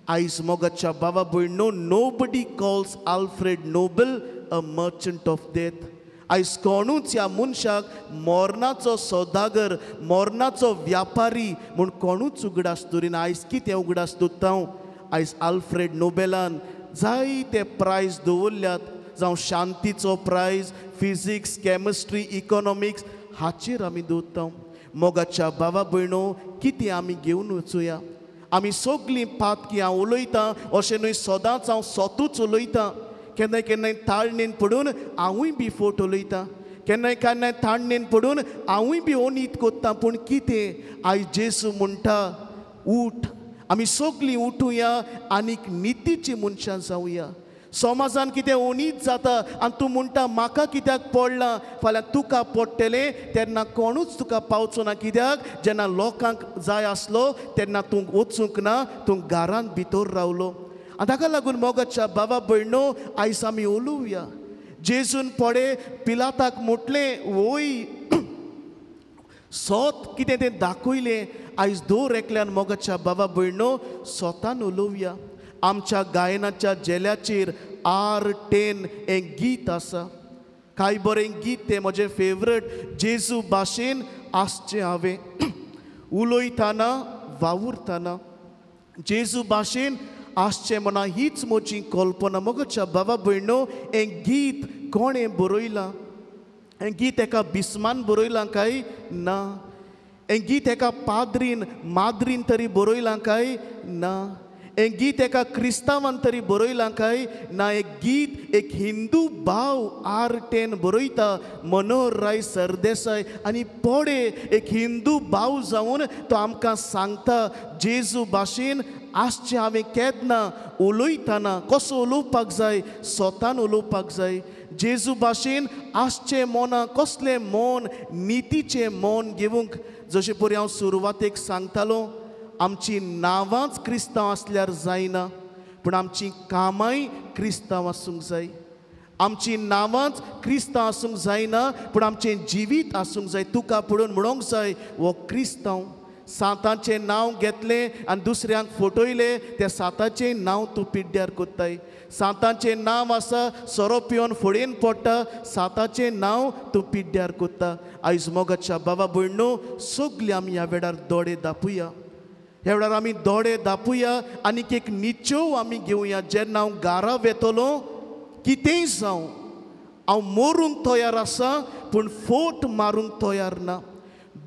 आयज मोगाच्या भावा भयणो, nobody calls Alfred Nobel a merchant of death. आयज कोणूच ह्या मनशाक मोरनाचो सौदागर, मोरनाचो व्यापारी म्हूण कोणूच उगडास दवरिना. आयज कितें उगडास दवरता? आयज आल्फ्रेड नोबेलान जायते प्रायज दवरल्यात, जावं शांतीचो प्रायज, फिजिक्स, केमिस्ट्री, इकॉनॉमिक्स, हाचेर आमी दवरता. मोगाच्या भावा भयणो, कितें आमी घेवन वचुया? आमी सगळीं पातकी हांव उलयतां अशें न्हय, सदांच हांव स्वतूच उलयतां. केन्नाय केन्नाय ताळणेन पडून हांवूय बी फोट उलयतां, केन्नाय केन्नाय ताळणेन पडून हांवूय बी ओनीत कोत्तां. पूण कितें? आयज जेसू म्हणटा, उठ, आमी सगळीं उठुया आनीक नितीची मनशां जावया. समाजान कितें ओनीत जाता आनी तूं म्हणटा म्हाका कित्याक पडलां, फाल्यां तुका पडटलें तेन्ना कोणूच तुका पावचो ना. कित्याक जेन्ना लोकांक जाय आसलो तेन्ना तूं वचूंक ना, तूं घरांत भितर रावलो. आनी ताका लागून मोगाच्या भावा भयणो, आयज आमी उलोवया. जेजून पडे पिलाताक म्हटलें, वय सोत कितें तें दाखयलें. आयज दोर एकल्यान मोगाच्या भावा भयणो स्वतान उलोवया. आमच्या गायनाच्या जेल्याचेर R10 हें गीत आसा. कांय बरें गीत तें म्हजें फेवरेट. जेजू भाशेन आसचें हांवें, उलयतना वावुरतना जेजू भाशेन आसचें म्हणा, हीच म्हजी कल्पना. मोगाच्या भावा भयणो, हें गीत कोणें बरयलां? हें गीत एका बिस्मान बरयलां काय? ना. हें गीत एका पाद्रीन माद्रीन तरी बरयलां काय? ना. हें गीत एका क्रिस्तांवान तरी बरयलां काय? ना. हें गीत एक हिंदू भाव R10 बरयता, मनोहर राय सरदेसाय. आनी पडे एक हिंदू भाव जावन तो आमकां सांगता, जेजू भाशेन आसचें हांवें केन्ना उलयतना. कसो उलोवपाक जाय? स्वतान उलोवपाक जाय. जेजू भाशेन आसचें मना, कसलें मन? नितीचें मन घेवंक. जशें परी हांव सुरवातेक सांगतालो, आमची नांवांच क्रिस्तांव आसल्यार जायना, पूण आमची कामांय क्रिस्तांव आसूंक जाय. आमची नांवांच क्रिस्तांव आसूंक जायना, पूण आमचें जिवीत आसूंक जाय. तुका पळोवन म्हणूंक जाय, हो क्रिस्तांव. साताचें नांव घेतलें आनी दुसऱ्यांक फटयलें, त्या साताचें नांव तूं पिड्ड्यार कोत्ताय. साताचें नांव आसा, सोरो पिवन फुडेन पडटा, साताचें नांव तूं पिड्ड्यार कोत्ता. आयज मोगाच्या भावा भयणो, सगलीं आमी ह्या वेळार दोळे धापुया. ह्या वेळार आमी दोळे धापुया आनीक एक निच्यो आमी घेवया. जेन्ना हांव घरा वेतलो, कितेंय जावं, हांव मरूंक तयार आसा, पूण फोट मारूंक तयार ना.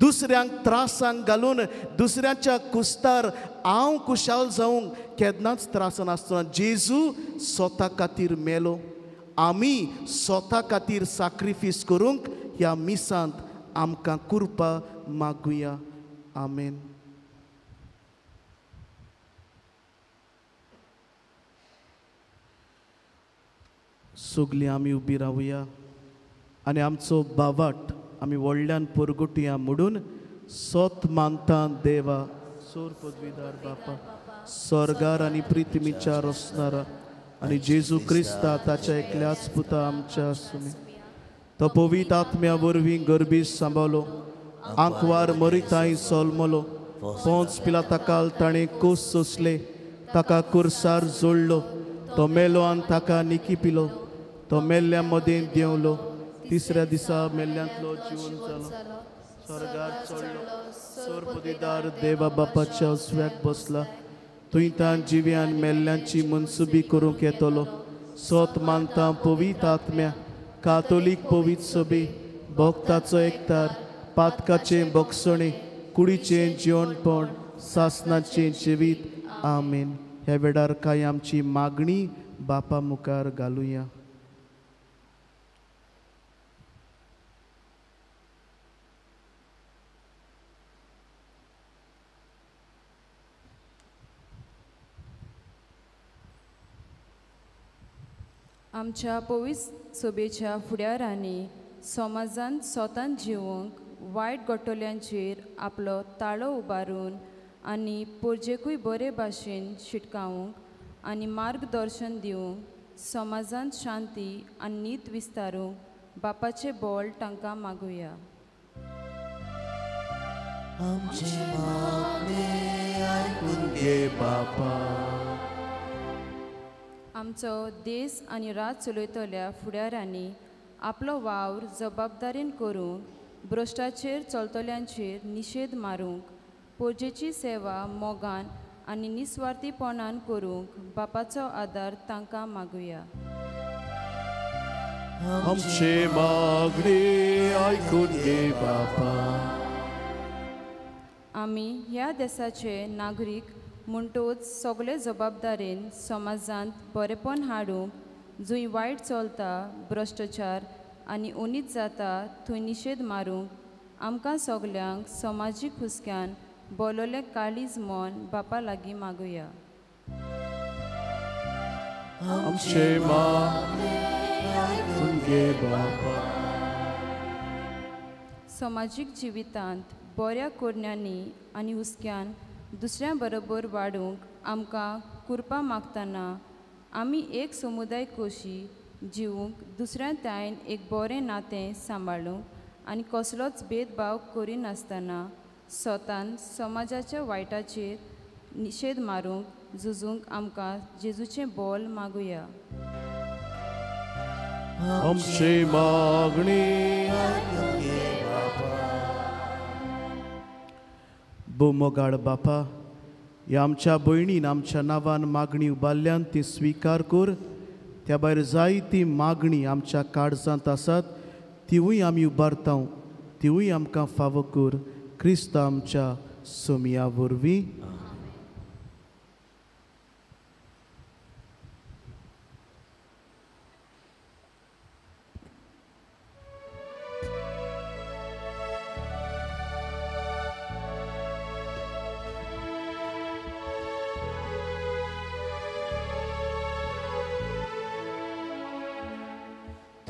दुसऱ्यांक त्रासांक घालून दुसऱ्याच्या कुस्तार हांव खुशाल जावंक केन्नाच त्रासान आसतना. जेजू स्वता खातीर मेलो. आमी स्वता खातीर सॅक्रिफीस करूंक ह्या मिसांत आमकां कृपा मागुया. आमेन. सगलीं आमी उबी रावया आनी आमचो बावाट आमी व्हडल्यान परगटुया म्हणून, सोत मानता देवा, सोर पदवीदार बापा, स्वर्गार आनी पृथ्वीचार असणारा, आनी जेजू क्रिस्ता ताच्या एकल्याच पुता आमच्या सुमी, तो पवित्र आत्म्या वरवीं गर्भीस सांबाळलो, आंकवार मरिताय सोलमलो, पोंच पिलाताकाल ताणें कोस सोंसले, ताका कुर्सार जोडलो, तो मेलो आनी ताका निकी पिलो, तो मेल्ल्या मदें देंवलो, तिसऱ्या दिसा मेल्ल्यांतलो जिवन जालो, स्वर्गार चडलो, सोर पदवीदार देवा बापाच्या उजव्याक बसला, थंय तां जिव्यान मेल्ल्यांची मनसुबी करूंक येतलो. सोत मानता पवित्र आत्म्या, कातोलीक पवित्र सभे, भक्ताचो एकतार, पातकाचें भोगसणें, कुडीचें जेवणपण, सासणाचें जिवीत. आमेन. ह्या वेळार कांय आमची मागणी बापा मुखार घालुया. आमच्या पवित्र सभेच्या फुडारांनी समाजांत स्वतान जिवंक वायट गटोल्यांचेर आपलो ताळो उबारून आनी पोरजेकूय बरे भाशेन शिटकावंक आनी मार्गदर्शन दिवंक समाजांत शांती आनी नीत विस्तारूंक बापाचें बोल तांकां मागुया. आमचे मागणे आयकून घे बापा. आमचो देश आनी राज चलयतल्या फुडाऱ्यांनी आपलो वावर जबाबदारेन करूंक भ्रश्टाचेर चलतल्यांचेर निशेध मारूंक पोरजेची सेवा मोगान आनी निस्वार्थीपणान करूंक बापाचो आदार तांकां मागुया. आमचे मागणे आयकून घे बापा. आमी ह्या देशाचे नागरीक म्हणटूच सगळे जबाबदारेन समाजांत बरेपण हाडूंक जंय वायट चलता भ्रश्टाचार आनी उणीत जाता थंय निशेध मारूंक आमकां सगल्यांक समाजीक हुस्क्यान बोलोलें काळीज मन बापा लागीं मागुया. आमचे मागणे आयकून घे बापा. समाजीक जिवितांत बऱ्या कोरण्यांनी आनी हुस्क्यान दुसऱ्यां बरोबर वाडूंक आमकां कुरपा मागतना आमी एक समुदाय कशी जिवूंक दुसऱ्या तायन एक बरें नातें सांबाळूंक आनी कसलोच भेदभाव करिनासतना स्वतान समाजाच्या वायटाचेर निशेध मारूंक झुजूंक आमकां जेजूचें बोल मागुया. आमचे मागणे आयकून घे बापा. बोमोगाळ बापा, ह्या आमच्या भयणीन आमच्या नांवान मागणी उबारल्यान ती स्विकार कर. त्या भायर जायती मागणी आमच्या काळजांत आसात तिवूय आमी उबारता, तिवूय आमकां फावो कर. क्रिस्त आमच्या सोमिया वरवीं.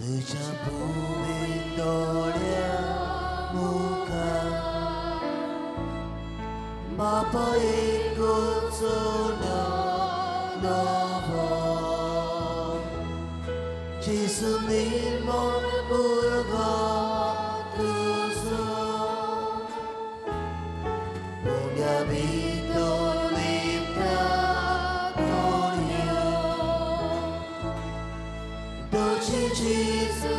तुझ्या भुवेन दोळ्या मुखार बापा एकूच नवो जेजू निर्मळ भुरगो तुजो भुरग्या भितर लिपता कोणयो तुझी जेजू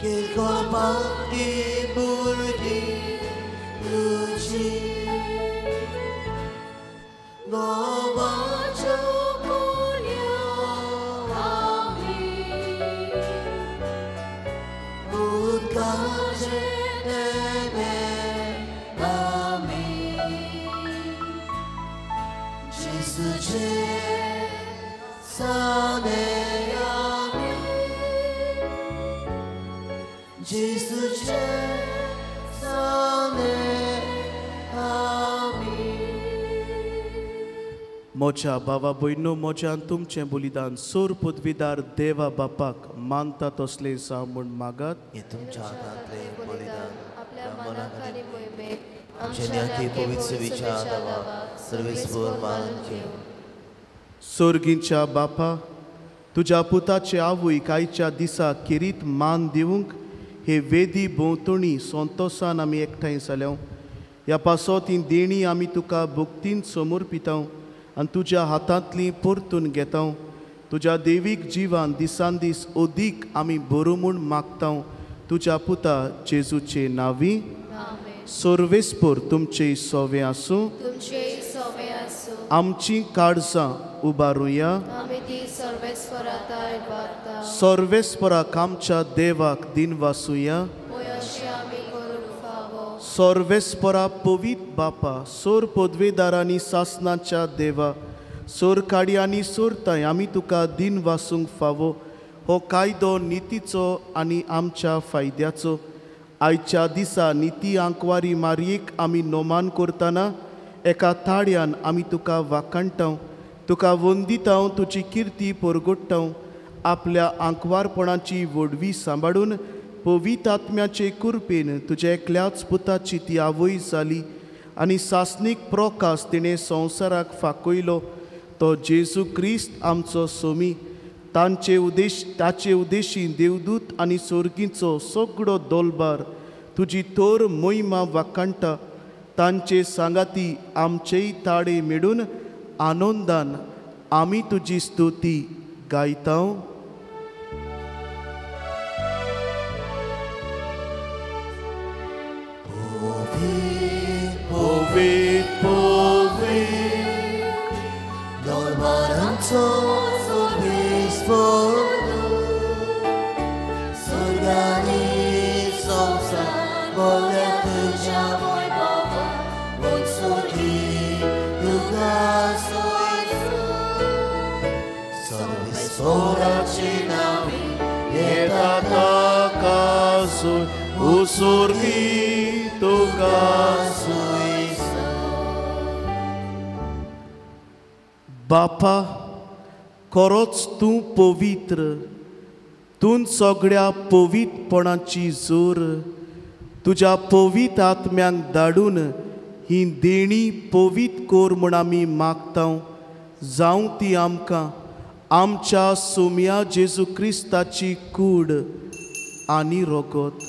Kilkol pagdi burgi luci Goba chokulyo ami Utkaje nebe ami Jesu che sane Jesus मोच्या भावा भयणो, मोच्यान तुमचें बलिदान सोर पदवीदार देवा बापाक मानता तसलें जावं म्हूण मागात. हे तुमच्या हातांतले बलिदान आपल्या मनाक आनी मोहिमेक आमचे न्याती पवित्र विचार दावा सर्वेस्वर मानून घेऊ. सोर्गींच्या बापा, तुज्या पुताचे आवय कांयच्या दिसा किरीत मान दिवंक हे वेदी भोंवतणी संतोशान आमी एकठांय जाल्या. ह्या पासत ही देणी आमी तुका भक्तीन समर्पिता आनी तुज्या हातांतली परतून घेता. तुज्या देवीक जिवान दिसान दीस अदीक आमी बरो म्हूण मागता. तुज्या पुता जेजूचे नांवी. सर्वेस्पर तुमचे सोवे आसूं. तुमचे सोमे आसूं. आमची काळजां उबारुया. आमी ती सर्वेस्पराताय वागता. सर्वेस्पराक आमच्या देवाक दिन वासुया. अशें आमी करूंक फावो. सर्वेस्परा पवित बापा, सोर पदवेदारांनी सासनाच्या देवा, सोर काडी आनी सोरताय आमी तुका दिन वासूंक फावो. हो कायदो नितीचो आनी आमच्या फायद्याचो. आयच्या दिसा निती आंकवारी मारयेक आमी नोमान करतना एका ताळ्यान आमी तुका वाखणटा. तुका वंदिता तुजी किर्ती परगोडटा आपल्या आंकवारपणाची वडवी सांबाळून पवित्र आत्म्याचे कुरपेन तुज्या एकल्याच पुताची ती आवय जाली आनी सासनीक प्रकाश तिणें संवसाराक फाकयलो तो जेजू क्रिस्त आमचो सोमी ताचे उद्देशी देवदूत आनी सोर्गीचो सगळो दोलबार तुजी तोर मोहिमा वाकाणटा तांचे सांगाती आमचेय ताळे मेळून आनंदान आमी तुजी स्तुती गायता. Powiedz, powiedz, dolbaranco słowieństwo Sorgani sąsa, wolę tycia mój Boga Bądź sorgi, ducha swojego Sobie sporaczy nami, nie takazuj, usurgi tukazuj. बापा खरोच तूं पवित्र तूं सगळ्या पवित्रपणाची जोर तुज्या पवित्र आत्म्यांक धाडून ही देणी पवित्र कोर म्हूण आमी मागता जावं ती आमकां आमच्या सोम्या जेजू क्रिस्ताची कूड आनी रगत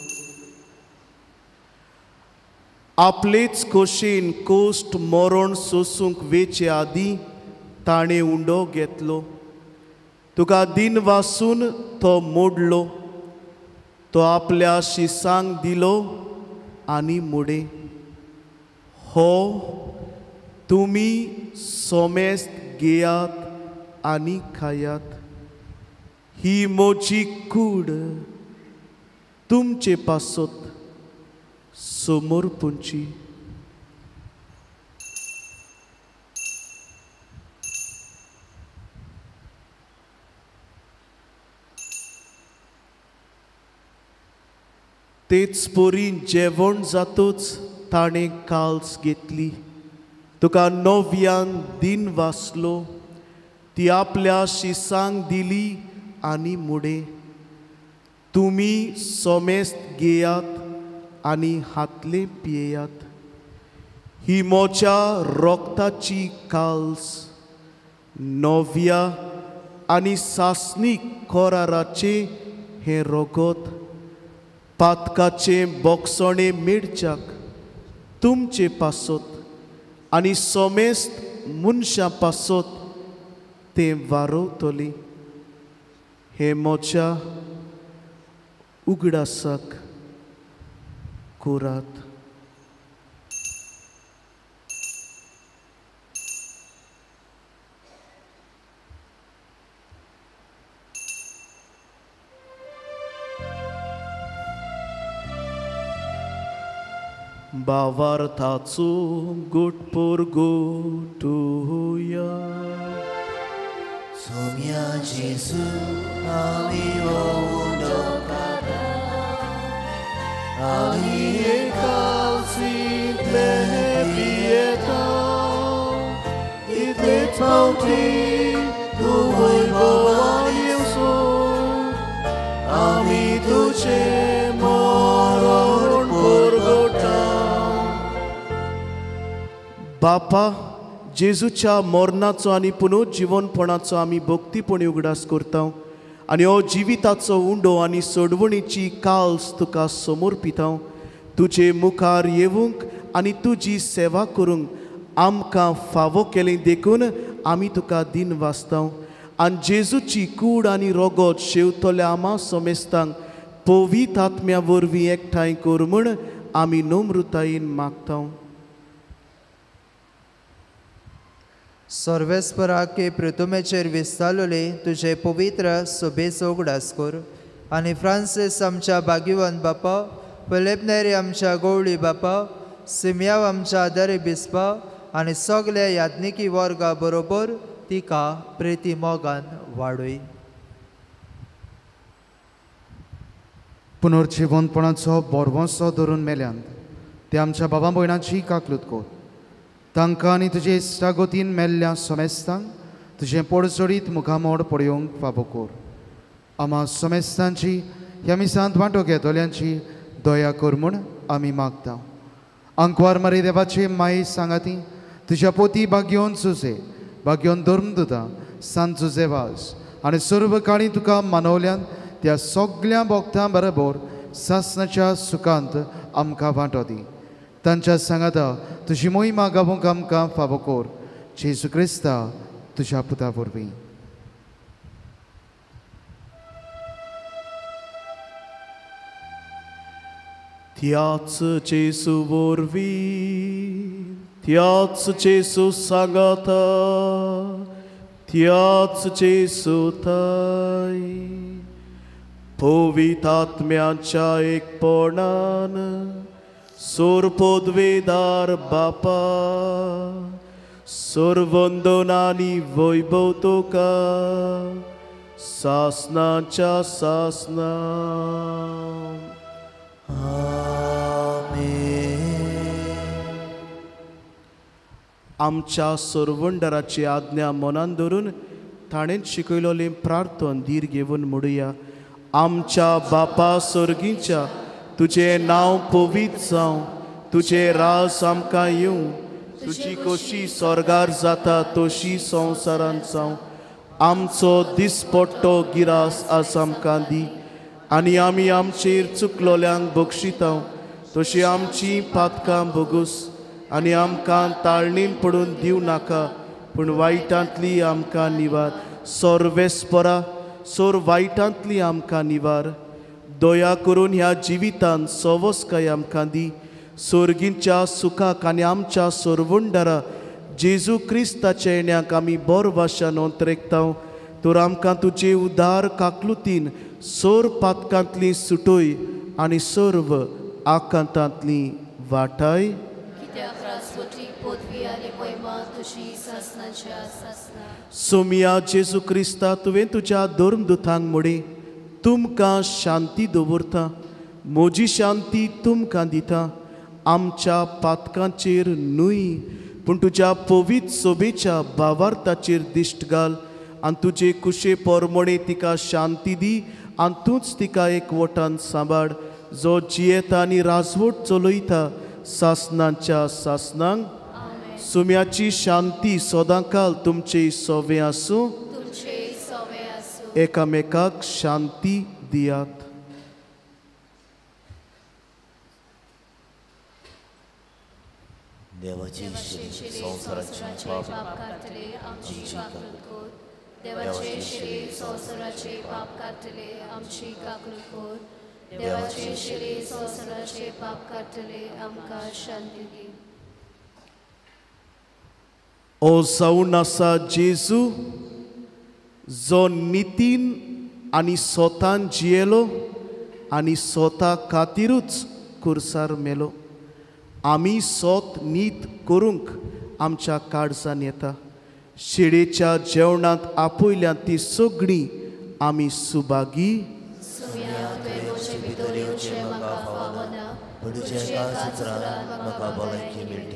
आपलेच खोशेन कोश्ट मरण सोसूंक वेचे आदीं ताणें उंडो घेतलो तुका दिन वासून तो मोडलो तो आपल्या शिसांक दिलो आनी मुडे हो तुमी सोमेस्त घेयात आनी खायात ही मोची कूड तुमचे पासत समोर पुंची. तेच पोरी जेवण जातूच ताणें काल्स घेतली तुका नव्यान दिन वासलो ती आपल्या शिसांक दिली आनी मुडे तुमी सोमेस्त घेयात आनी हातले पियेयात ही मोच्या रोगताची काल्स नव्या आनी सासनीक कोराराचे हे रगत पातकाचे बोगसणे मेडच्याक तुमचे पासत आनी सोमेस्त मनशां पासत ते वारोवतली हे मोच्या उगडासाक कुरात. भावार्थाचो गोटपोर गोटुया सोम्या जेजू आमी ओवुंडो खाता आमी एकाल्सितले पियेता इतलेच फावटी तूं वैभवान येवसो आमी तुजे मरण परगटा. बापा जेजूच्या मरणाचो आनी पुनरुज्जीवनपणाचो आमी भक्तीपणी उगडास करता आनी हो जिविताचो उंडो आनी सोडवणीची काल्स तुका समर्पिता तुजे मुखार येवंक आनी तुजी सेवा करूंक आमकां फावो केलें देखून आमी तुका दिन वाचता आनी जेजूची कूड आनी रगत शेवतल्या आमा सोमेस्तांक पवित्र आत्म्या वरवीं एकठांय कर म्हूण आमी नम्रतायेन मागता. सर्वेस्परा के प्रथमेचेर विस्तारलोले तुजे पवित्र सोबेचो उगडास कर आनी फ्रांसीस आमच्या भाग्यवान बापा फिलिपनेरी आमच्या गवळी बापा सिमियाव आमच्या आदारी बिस्पा आनी सगल्या याज्ञिकी वर्गा बरोबर तिका प्रेती मोगान वाडय. पुनर्जीवनपणाचो बोरवोसो धरून मेल्यांत ते आमच्या बाबा भयणाची काकलूत कर तांकां आनी तुजे इश्टागोतीन मेल्ल्या सोमेस्तांक तुजें पडसडीत मुखामोड पडयोंक फावो कोर. आम्हा सोमेस्तांची ह्या मिसांत वांटो घेतोल्यांची दया कर म्हूण आमी मागता. अंकवार मरे देवाचे माई सांगाती तुज्या पोती भाग्योन सुसे भाग्योन धर्मदुता सांत जुजेवास आनी सर्व काळी तुका मानवल्यान त्या सगळ्या भक्तां बरोबर सासणाच्या सुखांत आमकां वांटो दी. तांच्या सांगाता तुजी मोहिमा गावूंक आमकां फावो कोर. जेजू क्रिस्ता तुज्या पुता वरवीं. त्याच जेजू वरवीं त्याच जेजू सांगाता त्याच जेजू थंय पवित्र आत्म्याच्या एकपणान सोरपोदवेदार बापा सर्वंदनानी वैभव तुका सासनाच्या सासना. आमच्या सर्वंडराची आज्ञा मनान धरून ताणें शिकयलोलें प्रार्थन धीर घेवन म्हणुया. आमच्या बापा सर्गीच्या तुजें नांव पवित्र जावं, तुजें रास आमकां येवं, तुजी कशी स्वर्गार जाता तशी संवसारांत जावं. आमचो दिसपट्टो गिरास आज आमकां दी आनी आमी आमचेर चुकलोल्यांक बक्षितांव तशी आमची पातकां भोगूस आनी आमकां ताळणीन पडून दिवं नाका पूण वायटांतली आमकां निवार. सर्वेस्परा सोर वायटांतली आमकां निवार. दया करून ह्या जिवितांत सवस्काय आमकां दी. सर्गीच्या सुखाक आनी आमच्या सर्वंडरा जेजू क्रिस्ताच्या येण्याक आमी बोर भाशान अंतरेकतांव. तर आमकां तुजे उदार काकलुतीन सोर पातकांतली सुटोय आनी सर्व आकांतांतली वाटाय. कित्याक राजवटी पदवी आनी महिमा तुजी सासनाच्या सासना. सोमिया जेजू क्रिस्ता तुवें तुज्या धर्मदुतांक म्हणे तुमकां शांती दवरता, म्हजी शांती तुमकां दिता. आमच्या पातकांचेर न्हय पूण तुज्या पवित्र सोबेच्या भावार्थाचेर दिश्ट घाल आनी तुजे कुशे पोरमणे तिका शांती दी आनी तूंच तिका एकवटान सांबाळ. जो जियेता आनी राजवट चलयता सासनांच्या सासनांक. सुम्याची शांती सदांकाल तुमचे सोवे आसूं. एकामेकाक शांती दियात. देवाचे संवसाराचे पाप काढतले आमची काकूट कोर. देवाचे श्री संवसाराचे पाप काढतले आमची काकूट कोर. देवाचे श्री संवसाराचे पाप काढतले आमकां शांती दी. ओ जावन आसा जेजू जो नितीन आनी स्वतान जियेलो आनी स्वता खातीरूच खुर्सार मेलो. आमी सोत नीत करूंक आमच्या काळजान येता. शिडेच्या जेवणांत आपयल्यां ती सगळीं आमी सुभागी. म्हाका भलायकी मेळटली.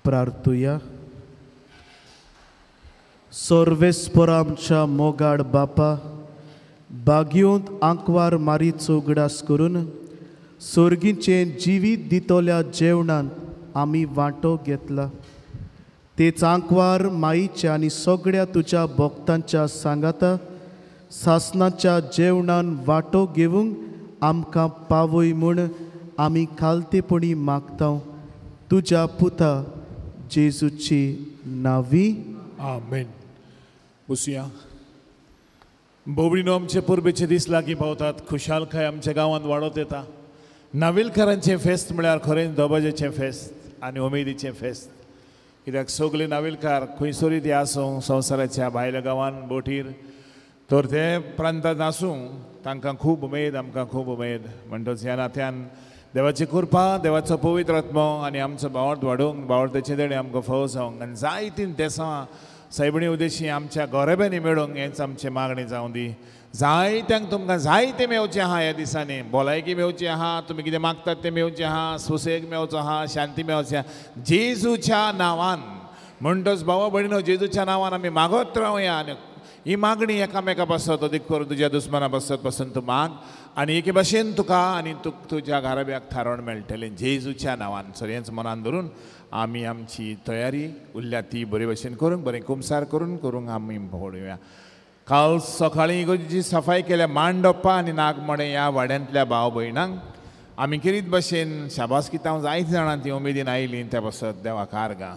प्रार्थुया. सर्वेस्पर आमच्या मोगाड बापा, बागयोंत आंकवार मारी चौगडास करून सर्गीचें जिवीत दितोल्या जेवणान आमी वांटो घेतला. तेच आंकवार माईच्या आनी सगळ्या तुज्या भक्तांच्या सांगाता सासणाच्या जेवणान वांटो घेवंक आमकां पावय म्हूण आमी खालतेपणी मागता तुज्या पुता जेजूची नावी. आमेन. बसुया. बोबडीनो आमचे परबेचे दीस लागीं पावतात. खुशालकाय आमच्या गांवांत वाडत येता. नाविलकारांचें फेस्त म्हळ्यार खरेंच दबाजेचें फेस्त आनी उमेदीचें फेस्त. कित्याक सगळे नाविलकार खंयसरूय ते आसूं संवसाराच्या भायल्या गांवांत बोटीर तर ते प्रांतांत आसूं तांकां खूब उमेद, आमकां खूब उमेद. म्हणटच ह्या नात्यान देवाची कृपा, देवाचो पवित्र आत्मो आनी आमचो बावट वाडूंक, बावळतेचे देणे आमकां फावो जावंक आनी जायतीं देसां सायबणी उदेशी आमच्या गोरेब्यांनी मेळोंक हेंच आमचें मागणी जावं दी. जायत्यांक तुमकां जायतें मेवचें आहा ह्या दिसांनी. भलायकी मेवची आहा, तुमी कितें मागतात तें मेवचें आहा, सुसेग मेवचो आहा, शांती मेवचें आहा जेजूच्या नांवान. म्हणटच भावा भयणीनो, जेजूच्या नांवान आमी मागत रावया आनी ही मागणी एकामेका पासत अदीक करून तुज्या दुस्माना पासत पासून तूं माग आनी एके भाशेन तुका आनी तुज्या घराब्याक थारोवण मेळटलें जेजूच्या नांवान. सर हेंच मनान धरून आमी आमची तयारी उरल्या ती बरे भशेन करूंक, बरें कुमसार करूंक आमी पळोवया. काल सकाळीं इगोर्जेची सफाई केल्या मांडोप्पा आनी नागमडे ह्या वाड्यांतल्या भाव भयणांक आमी किरीत भशेन शाबासकी हांव जायते जाणां ती उमेदीन आयलीं त्या पासत देवाक आर्गां.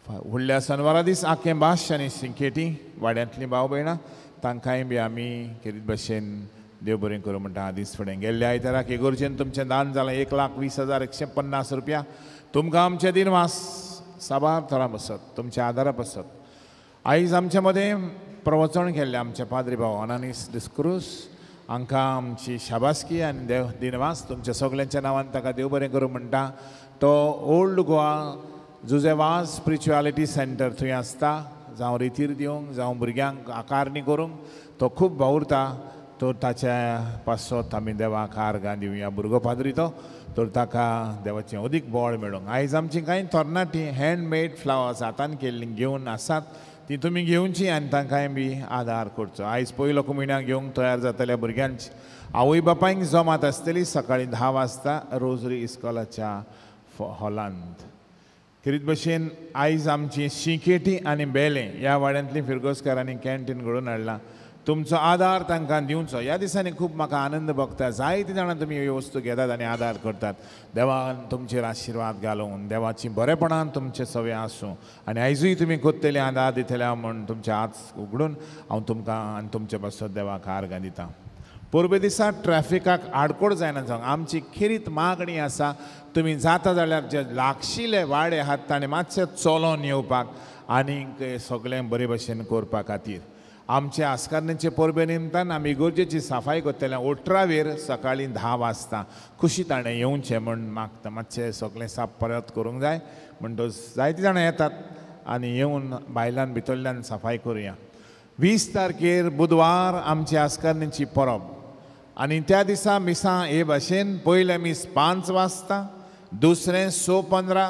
फुडल्या शेनवारा दीस आख्खें बाश आनी सिंकेटी वाड्यांतलीं भाव भयणां तांकांय बी आमी किरीत भशेन देव बरें करूं म्हणटा. दीस फुडें गेल्ल्या आयताराक इगोर्जेन तुमचें दान जालां 1,20,150 रुपया. तुमकां आमचे दिनवास साबार तरा बसत, तुमच्या आदारा बसत. आयज आमचे मदें प्रवचन केल्लें आमचे पाद्री भाव अनानीस डिस्क्रूस हांकां आमची शाबासकी आनी देव दिनवास तुमच्या सगल्यांच्या नांवान ताका देव बरें करूं म्हणटा. तो ओल्ड गोवा जुजेवाज स्पिरिच्युअलिटी सेंटर थंय आसता. जावं रितीर दिवंक, जावं भुरग्यांक आकारणी करूंक तो खूब वावुरता. तर ताच्या पासत आमी देवाक आर्गां दिवया. भुरगो पाद्री तो तर ताका देवाचें अदीक बळ मेळोंक. आयज आमची कांय तरणाटीं हँडमेड फ्लावर्स हातान केल्लीं घेवन आसात ती तुमी घेवची आनी तांकांय बी आदार करचो. आयज पयलो कुमिण्याक घेवंक तयार जातल्या भुरग्यांची आवय बापायक जमात आसतली सकाळीं 10 वाजता रोजरी इस्कॉलाच्या हॉलांत. किरीत भशेन आयज आमची शिंकेटी आनी बेले ह्या वाड्यांतलीं फिरगोसकारांनी कॅन्टीन घडोवन हाडलां. तुमचो आदार तांकां दिवचो. ह्या दिसांनी खूब म्हाका आनंद भोगता. जायतीं जाणां तुमी ह्यो वस्तू घेतात आनी आदार करतात. देवान तुमचेर आशिर्वाद घालून देवाची बरेपणान तुमचे सवय आसूं आनी आयजूय तुमी कोत्तेले आदार दितले म्हूण तुमचे हात उगडून हांव तुमकां आनी तुमचे पासत देवाक आर्गां दितां. परबे दिसा ट्रॅफिकाक आडकोड जायना जावंक आमची खिरीत मागणी आसा. तुमी जाता जाल्यार जे लागशिल्ले वाडे आहात ताणें मातशें चलोन येवपाक आनीक सगळें बरे भशेन करपा खातीर. आमचे आस्कारणेचे परबे निमतान आमी इगोर्जेची सफाई करतले 18 सकाळीं 10 वाजता खुशी ताणें येवचें म्हूण मागता. मातशें सगळें साप परत करूंक जाय. म्हणटच जायतीं जाणां येतात आनी येवन भायल्यान भितरल्यान सफाई करुया. 20 तारखेर बुधवार आमची आस्कारणेची परब आनी त्या दिसा मिसां हे भाशेन पयलें मीस 5 वाजता, दुसरें 6:15,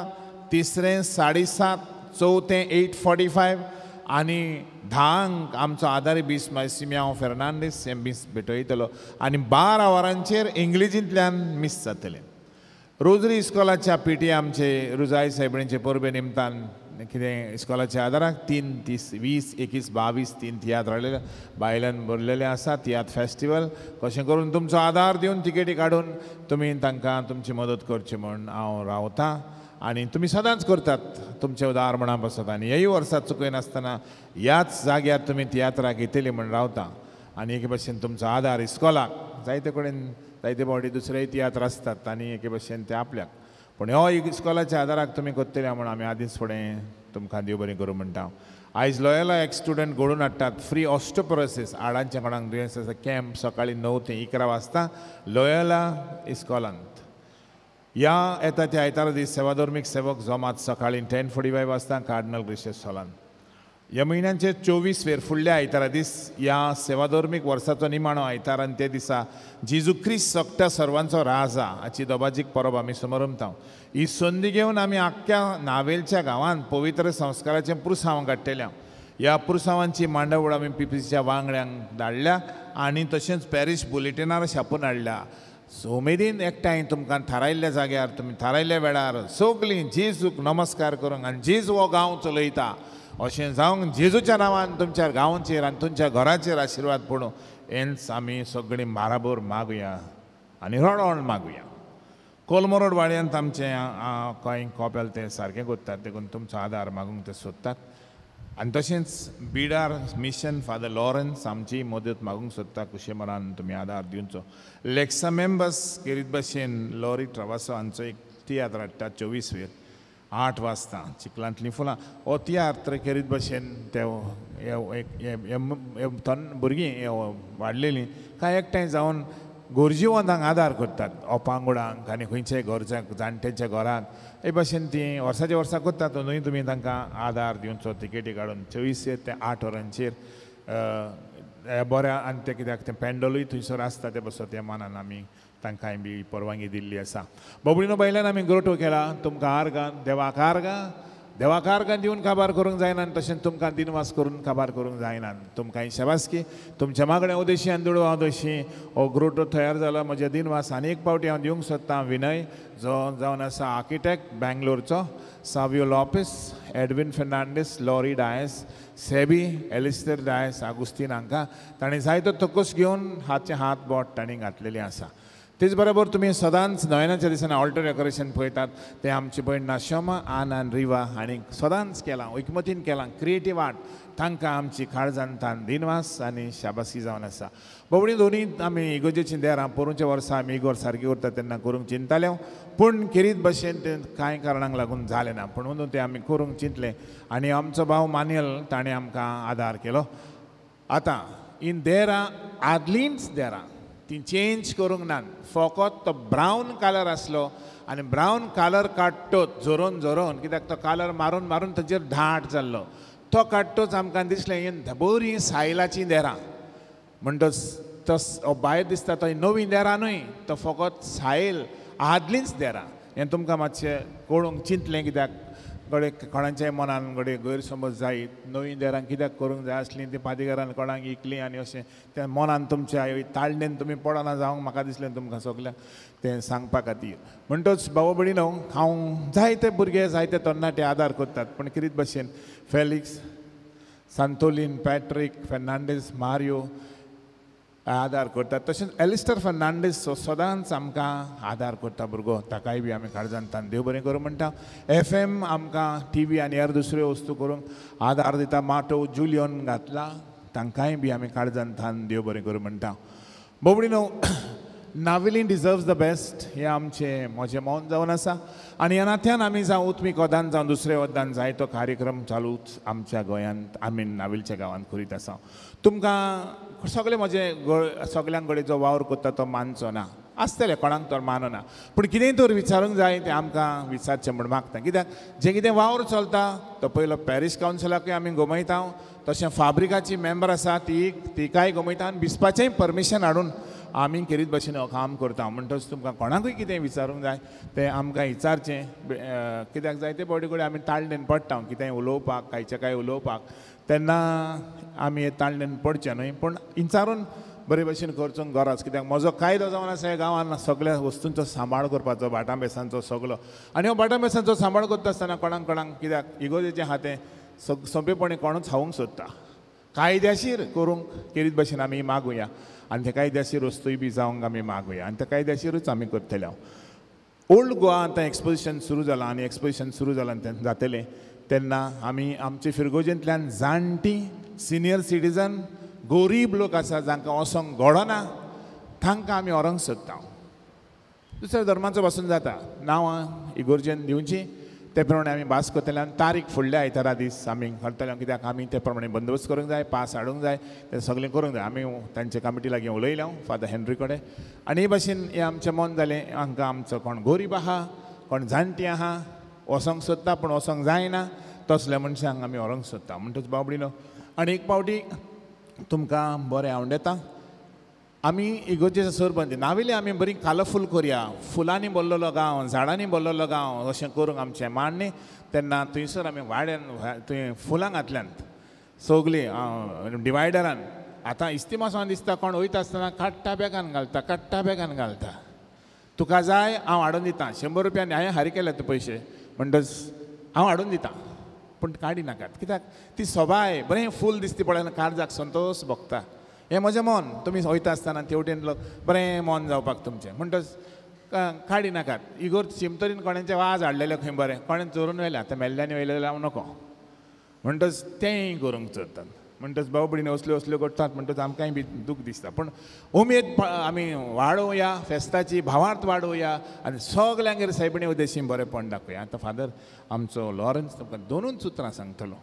तिसरें 7:30, चवथें 8:45 आनी 10 आमचो आदारी बीस सिमियांव फेर्नांडीस हें बीस भेटयतलो आनी 12 वरांचेर इंग्लिजींतल्यान मीस जातलें. रोजरी इस्कॉलाच्या पीटी आमचे रुजाई सायबणीचे परबे निमतान कितें इस्कॉलाच्या आदाराक 3, 30, 20, 21, 22 3 तियात्र हाडलेले भायल्यान भरलेले आसा. तियात्र फेस्टिवल कशें करून तुमचो आदार दिवन तिकेटी काडून तुमी तांकां तुमची मदत करची म्हूण हांव रावतां. आनी तुमी सदांच करतात तुमचे उदार म्हणा पासत आनी हेय वर्सां चुकयनासतना ह्याच जाग्यार तुमी तियात्राक येतली म्हूण रावता. आनी एके भशेन तुमचो आदार इस्कॉलाक जायते कडेन जायते फावटी दुसरेय तियात्र आसतात आनी एके भशेन ते आपल्याक पूण हो इस्कॉलाच्या आदाराक तुमी करतले म्हूण आमी आदींच फुडें तुमकां देव बरें करूं म्हणटा. आयज लोयला एक स्टुडंट घडोवन हाडटात फ्री ऑस्टोपोरोसीस हाडांच्या कोणाक दुयेंस आसा कॅम्प सकाळीं 9 ते 11 वाजता लोयला इस्कॉलांत. ह्या येता त्या आयतारा दीस सेवाधर्मीक सेवक जमात सकाळीं 10:45 वाजता कार्डिनल ग्रेशियस हॉलांत. ह्या म्हयन्याचे 24 फुडल्या आयतारा दीस ह्या सेवाधर्मीक वर्साचो निमाणो आयतार आनी ते दिसा जेजू क्रिस्त सगळ्या सर्वांचो राजा हाची दोबाजीक परब आमी समरमता. ही संदी घेवन आमी आख्ख्या नावेलच्या गांवांत पवित्र संस्काराचें पुरसांव काडटल्या. ह्या पुरसांवांची मांडावळ आमी पीपीसीच्या वांगड्यांक धाडल्या आनी तशेंच पॅरीश बुलेटिनार छापून हाडल्या. उमेदीन एकठांय तुमकां थारायल्ल्या जाग्यार तुमी थारायल्ल्या वेळार सगळीं जेजूक नमस्कार करूंक आनी जेजू हो गांव चलयता अशें जावंक जेजूच्या नांवान तुमच्या गांवांचेर आनी तुमच्या घराचेर आशिर्वाद पडूं हेंच आमी सगळीं बाराबर मागुया आनी रडोन मागुया. कोलमोरोड वाड्यांत आमचे कांय कॉपेल ते सारकें करतात देखून तुमचो आदार मागूंक ते सोदतात. आनी तशेंच बिडार मिशन फादर लॉरन्स आमची मदत मागूंक सोदता कुशेमरान तुमी आदार दिवचो. लेक्सा मेंबर्स केरीत भशेन लॉरी ट्रावासो हांचो एक तियात्र हाडटा 24 8 वाजता चिखलांतलीं फुलां. हो तियात्र केरीत भशेन ते भुरगीं वाडलेलीं काय एकठांय जावन गोरजीवंतांक आदार करतात. अपांगुडांक आनी खंयच्याय जाणट्यांच्या घराक हे भशेन तीं वर्साच्या वर्सा करतात. न्हय तुमी तांकां आदार दिवचो तिकेटी काडून 24 ते 8 वरांचेर बऱ्या. आनी ते कित्याक तें पॅन्डलूय थंयसर आसता ते बसो त्या मानान आमी तांकांय बी परवानगी दिल्ली आसा. बोबडीनो बायल्यान आमी गोठो केला. तुमकां आर्गां देवाक आर्गां दिवन काबार करूंक जायना आनी तशेंच तुमकां दिनवास करून काबार करूंक जायना. तुमकां शाबासकी तुमच्या मागणें उदेशी आनी दुडवा उदेशी हो ग्रोटो तयार जाला. म्हजे दिनवास आनी एक पावटी हांव दिवंक सोदतां. विनय जो जावन आसा आर्किटेक्ट बँगलोरचो, सावियो लॉपेस, एडविन फेर्नांडीस, लॉरी डायस, सेबी, एलिस्टर डायस, आगुस्तीन हांकां ताणें जायतो तोकूस घेवन हात बोट ताणें घातलेलीं आसा. तेच बरोबर तुमी सदांच नोव्हेनाच्या दिसांनी ऑल्टर डेकोरेशन पळयतात ते आमची भयण नाशोमा आन रिवा हांणी सदांच केलां, एकमतीन केलां. क्रिएटीव आर्ट तांकां आमची काळजांतान दिनवास आनी शाबासकी जावन आसा. बोबडी दोनी आमी इगोजेचीं देरां पोरूंच्या वर्सा आमी इगोर सारकी करता तेन्ना करूंक चिंतताले, पूण खेरीत भशेन तें कांय कारणांक लागून जालें ना. पूण म्हणून तें आमी करूंक चिंतलें आनी आमचो भाव मानियल ताणें आमकां आदार केलो. आतां इन देरां आदलींच देरां ती चेंज करूंक ना. फकत तो ब्रावन कलर आसलो आनी ब्रावन कलर काडटोच जोरोन कित्याक तो कलर मारून मारून ताचेर धाट जाल्लो. तो काडटोच आमकां दिसलें ही बरी सायलाचीं देरां म्हणटच तो भायर दिसता तो नवी देरां न्हय, तो फकत सायल आदलींच देरां. हें तुमकां मातशें कळूंक चिंतलें कित्याक गडे कोणाच्याय मनान गडे गैरसमज जायत. नवी देरां कित्याक करूंक जाय आसलीं ती पादेकारान कोणाक इकलीं आनी अशें त्या मनान तुमच्या ताळणेन तुमी पडना जावंक म्हाका दिसलें तुमकां सगळ्यांक तें सांगपा खातीर. म्हणटच भाव भयणीनो, हांव जायते भुरगे जायते तरणाटे आदार करतात, पूण कितें भशेन फेलिक्स, सांतोलीन, पॅट्रीक, फेर्नांडीस, मारियो आदार करतात. तशेंच एलिस्टर फेर्नांडीस सदांच आमकां आदार करता भुरगो, ताकाय बी आमी काळजांतान देव बरें करूं म्हणटा. FM आमकां TV आनी हेर दुसऱ्यो वस्तू करूंक आदार दिता. माटो जुलियन घातला, तांकांय बी आमी काळजांतान देव बरें करूं म्हणटा. बोबडीनो, नाविली डिजर्व्स द बेस्ट हें आमचें म्हजें मौन जावन आसा आनी ह्या नात्यान आमी जावं उत्मीक वदान जावं दुसऱ्या वदान जायतो कार्यक्रम चालूच आमच्या गोंयांत आमी नाविलच्या गांवांत करीत आसा. तुमकां सगळे म्हजे सगल्यांक कडेन जो वावर करता तो मानचो ना, आसतलें कोणाक तर मानना, पूण कितेंय तर विचारूंक जाय तें आमकां विचारचें म्हण मागता. कित्याक जें कितें वावर चलता तो पयलो पॅरीश कावन्सिलाकूय आमी गमयता, तशें फाब्रिकाची मेंबर आसा ती काय गमयता आनी बिस्पाचेंय परमिशन हाडून आमी केरीत भशेन हो काम करता. म्हणटच तुमकां कोणाकूय कितें विचारूंक जाय तें आमकां विचारचें. कित्याक जायते फावटी कडेन आमी ताळणेन पडटा कितेंय उलोवपाक, कांयचें काय उलोवपाक, तेन्ना आमी ताळणेन पडचें न्हय, पूण विचारून बरे भशेन करचो गरज. कित्याक म्हजो कायदो जावन आसा ह्या गांवांत सगळ्या वस्तूंचो सांबाळ करपाचो, भाटां बेसांचो सगळो. आनी हो भाटां बेसांचो सांबाळ करता आसतना कोणाक कित्याक इगोजेचें हातें सोंपेपणी कोणूच खावंक सोदता. कायद्याशीर करूंक केरीत भशेन आमी मागुया आनी ते कायद्याशीर वस्तूय बी जावंक आमी मागुया आनी ते कायद्याशीरूच आमी करतले. ओल्ड गोवा आतां एक्सपोजिशन सुरू जालां आनी एक्सपोजिशन सुरू जालां तें जातलें तेन्ना आमी आमचे फिरगोजेंतल्यान जाणटी, सिनियर सिटीजन, गरीब लोक आसा जांकां वचोंक घडना तांकां आमी व्हरोंक सोदता. दुसऱ्या धर्माचो पासून जाता, नांवां इगोर्जेन दिवचीं, ते प्रमाणे आमी भास करतले आनी तारीख फुडल्या आयतारा दीस आमी करतले. कित्याक आमी ते प्रमाणे बंदोबस्त करूंक जाय, पास हाडूंक जाय, तें सगळें करूंक जाय. आमी तांचे कमिटी लागीं उलयल्या फादर हेनरी कडेन आनी हे भाशेन हें आमचें मन जालें. हांकां आमचो कोण गरीब आहा, कोण जाणटी आहा, वचोंक सोदता पूण वचोंक जायना, तसल्या मनशांक आमी व्हरोंक सोदता. म्हणटच बाबडीनो, आनी एक पावटी तुमकां बरें आवडटा, आमी इगोजेचो सरपंच नाविले आमी बरी कलरफूल करुया, फुलांनी भरलेलो गांव, झाडांनी भरलेलो गांव अशें करूंक आमचें मान्य. तेन्ना थंयसर आमी वाड्यान थंय फुलां घातल्यात सगळीं डिवायडरान. आतां इस्तिमासान दिसता कोण वयता आसतना काडटा बॅगान घालता. तुका जाय हांव हाडून दितां, 100 रुपयांनी हांवें हारी केल्यात पयशे म्हणटच हांव हाडून दितां, पूण काडी नाकात. कित्याक ती सोबाय बरें फूल दिसता पळय काळजाक संतोश भोगता. हें म्हजें मन. तुमी वयता आसतना तेवटेन लोक बरें मन जावपाक तुमचें म्हणटच काडी नाकात. इगोर शिमतरीन कोणाचें वाज हाडलेलें खंय बरें कोणें चोरून व्हेलें, आतां मेल्ल्यांनी वयलें जाल्यार हांव नको. म्हणटच तेंय करूंक सोदतात म्हणटच भाऊ भयणी असल्यो करतात म्हणटच आमकांय बी दूख दिसता पूण उमेद आमी वाडोवया फेस्ताची भावार्थ वाडोवया आनी सगल्यांगेर सायबिणी उद्देशी बरेंपण दाखोवया आतां फादर आमचो लॉरन्स तुमकां 2 उतरां सांगतलो.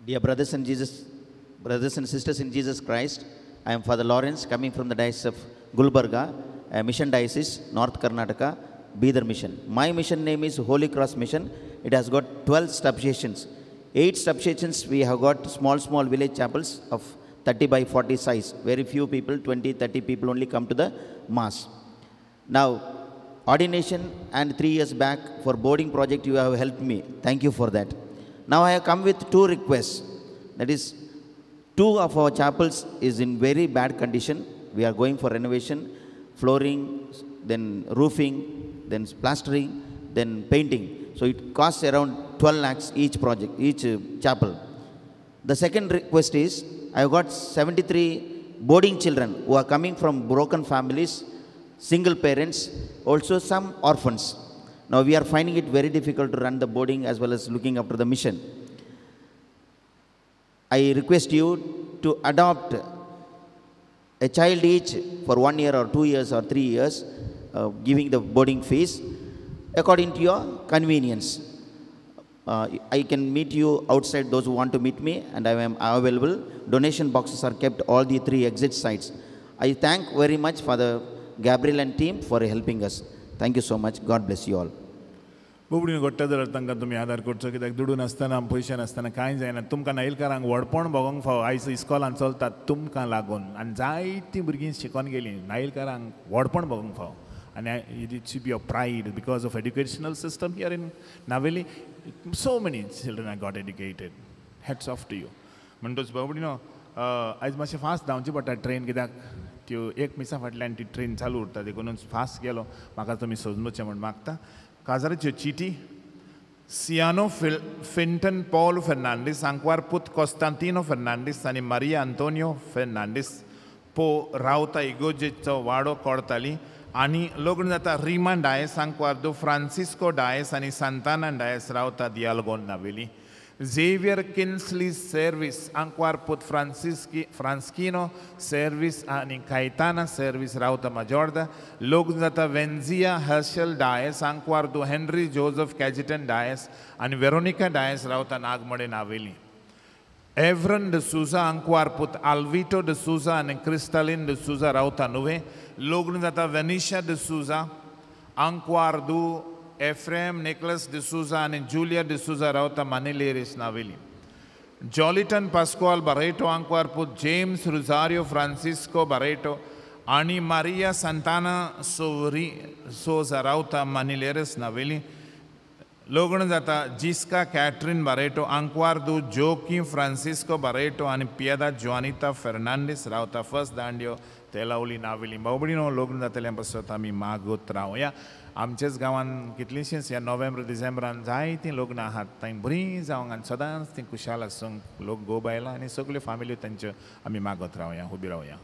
Dear brothers and sisters in Jesus Christ, I am Father Lawrence, coming from the diocese of Gulbarga, a mission diocese, North Karnataka, Bidar mission. My mission name is Holy Cross Mission. It has got 12 substations. 8 substations we have got small village chapels of 30 by 40 size. Very few people, 20, 30 people only come to the mass. Now, ordination and 3 years back for boarding project you have helped me. Thank you for that. Now I have come with 2 requests. That is, 2 of our chapels is in very bad condition. We are going for renovation, flooring, then roofing, then plastering, then painting. So it costs around 12 lakhs each project, each chapel. The second request is, I have got 73 boarding children who are coming from broken families, single parents, also some orphans. Now we are finding it very difficult to run the boarding as well as looking after the mission. I request you to adopt a child each for 1 year or 2 years or 3 years, giving the boarding fees according to your convenience. I can meet you outside, those who want to meet me, and I am available. Donation boxes are kept all the 3 exit sites. I thank very much Father Gabriel and team for helping us. Thank you so much. God bless you all. बोबडीन घडटा जाल्यार तांकां तुमी आदार करचो कित्याक दुडून आसतना पयशे नासतना कांय जायना तुमकां नाईलकारांक व्हडपण भोगोंक फाव आयज इस्कॉलान चलतात तुमकां लागून आनी जायतीं भुरगीं शिकोन गेलीं नाईलकारांक व्हडपण भोगोंक फाव आनी it should be your pride because of educational system here in Naveli. So many children have got educated. Hats off to you. म्हणटच बाबडीनो आयज मातशें फास्ट धांवचें पडटा ट्रेन कित्याक त्यो 1 मिसा फाटल्यान ती ट्रेन चालू उरता देखून फास्ट गेलो म्हाका तुमी सोजनोचें म्हण मागता. Casareccio Chiti, Siano Finton Paul Fernandez, Anquar Put Constantino Fernandez, and Maria Antonio Fernandez, Po Rauta Igojeto Vado Cortali, Ani Logunata Riemann Dias, Anquardo Francisco Dias, and Santana Dias Rauta Dialgon Navili, Xavier Kinsley Service, Anquar Put Francisco Service, and Caetana Service Rauta Majorda, Logunata Venzia Herschel Dias, Anquardo Henry Joseph Cajetan Dias, and Veronica Dias Rauta Nagmode Navili. Evron de Souza, Anquar Put Alvito de Souza, and Crystalline de Souza Rauta Nuve, Logunata Venetia de Souza, Anquardo Ephraim Nicholas de Souza and Julia de Souza Rauta Manileris Navili. Joliton Pascual Barreto Anquarput James Rosario Francisco Barreto Ani Maria Santana Souza Rauta Manileris Navili. Loganzata Gisca Catherine Barreto Anquardo Joaquim Francisco Barreto and Piedad Juanita Fernandez Rauta First Dandio Telauli Navili. Baubino Loganzata Lempasotami Magot Rauya. आमचेच गांवांत कितलींशींच ह्या November डिसेंबरान जायतीं लग्नां आहात थंय बरीं जावंक आनी सदांच तीं खुशाल आसूंक लोक गो बायलां आनी सगल्यो फॅमिली तांच्यो आमी मागत रावया उबी रावया.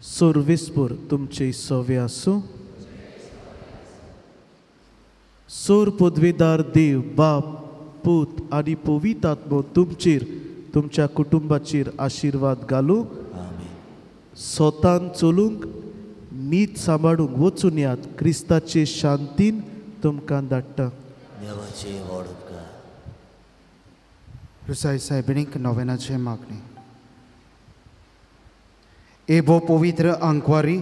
सोर्वेस्पूर तुमचे सवे आसूं. सोर पदवेदार देव बाप पूत आनी पवित्र आत्मो तुमचेर तुमच्या कुटुंबाचेर आशिर्वाद घालूं. स्वतान चलूंक नीत सांबाळूंक वचून यात क्रिस्ताचे शांतीन तुमकां धाडटा. देवाचे व्हड उपकार. रुसाय सायबिणीक नोवेनाचे मागणी. ए भोव पवित्र आंकवारी,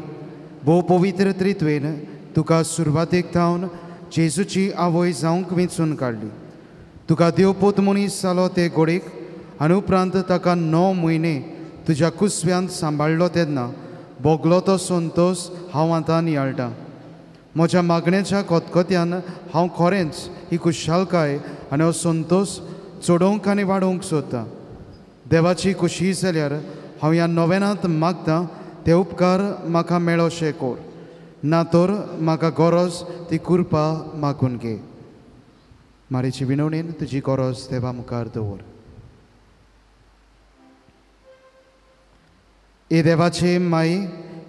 भोव पवित्र त्रित्वेन तुका सुरवातेक थावन जेजूची आवय जावंक वेंचून काडली. तुका देवपूत मनीस जालो ते घोडीक आनी उपरांत ताका 9 म्हयने तुज्या कुसव्यांत सांबाळ्ळो तेन्ना भोगलो तो संतोश हांव आतां नियाळटां. म्हज्या मागणेच्या कोतकोत्यान हांव खरेंच ही खुशालकाय आनी हो संतोश चडोवंक आनी वाडोवंक सोदतां. देवाची खुशी जाल्यार हांव ह्या नोवेनांत मागतां ते उपकार म्हाका मेळोशे कोर. ना तर म्हाका गरज ती कृपा मागून घे. मारेची विनवणेन तुजी गरज देवा मुखार दवर. ए देवाचे माई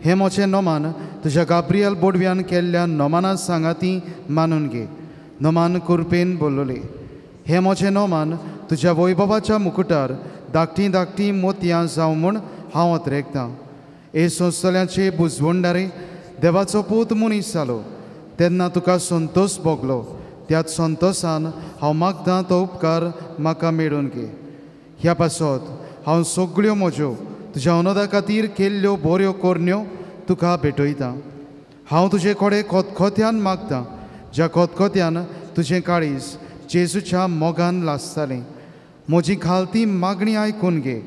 हे मोचे नोमान तुझ्या गाब्रियल बोडव्यान केल्ल्या नोमाना सांगाती मानून घे. नोमान कुरपेन बोलले, हे मोचे नोमान तुझ्या वैभवाच्या मुकुटार धाकटी धाकटी मोतयां जावं म्हूण हांव अत्रेकतां. हे संस्थोल्यांचे बुजवंडारे देवाचो पूत मनीस जालो तेन्ना तुका संतोश भोगलो. त्याच संतोशान हांव मागतां तो उपकार म्हाका मेळून घे. ह्या पासत हांव सगळ्यो म्हज्यो तुज्या अनोदा खातीर केल्ल्यो बऱ्यो कोरण्यो तुका भेटयतां. हांव तुजे कडेन खोतखोत्यान मागतां, ज्या खोतखोत्यान तुजें काळीज जेजूच्या मोगान लासतालें. म्हजी खालती मागणी आयकून घे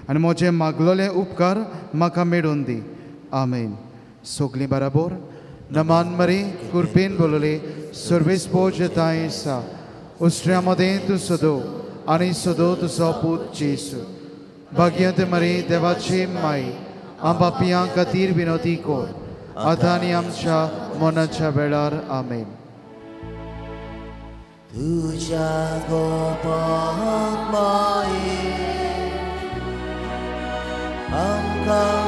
आनी म्हजे मागलोले उपकार म्हाका मेळून दी. आमेन. सगलीं बराबर. नमान मरे कुरपेन बोलले, सर्वेस्पो जताय सा उस्त्र्यामध्ये तूं सदो आनी सदो तुजो पूत जेसू. भाग्यवंत मरे देवाचे माई आम पापियां खातीर विनोदी कोर आतां आनी आमच्या मरणाच्या वेळार. आमेन. तुझ्या गोपाक माये आमकां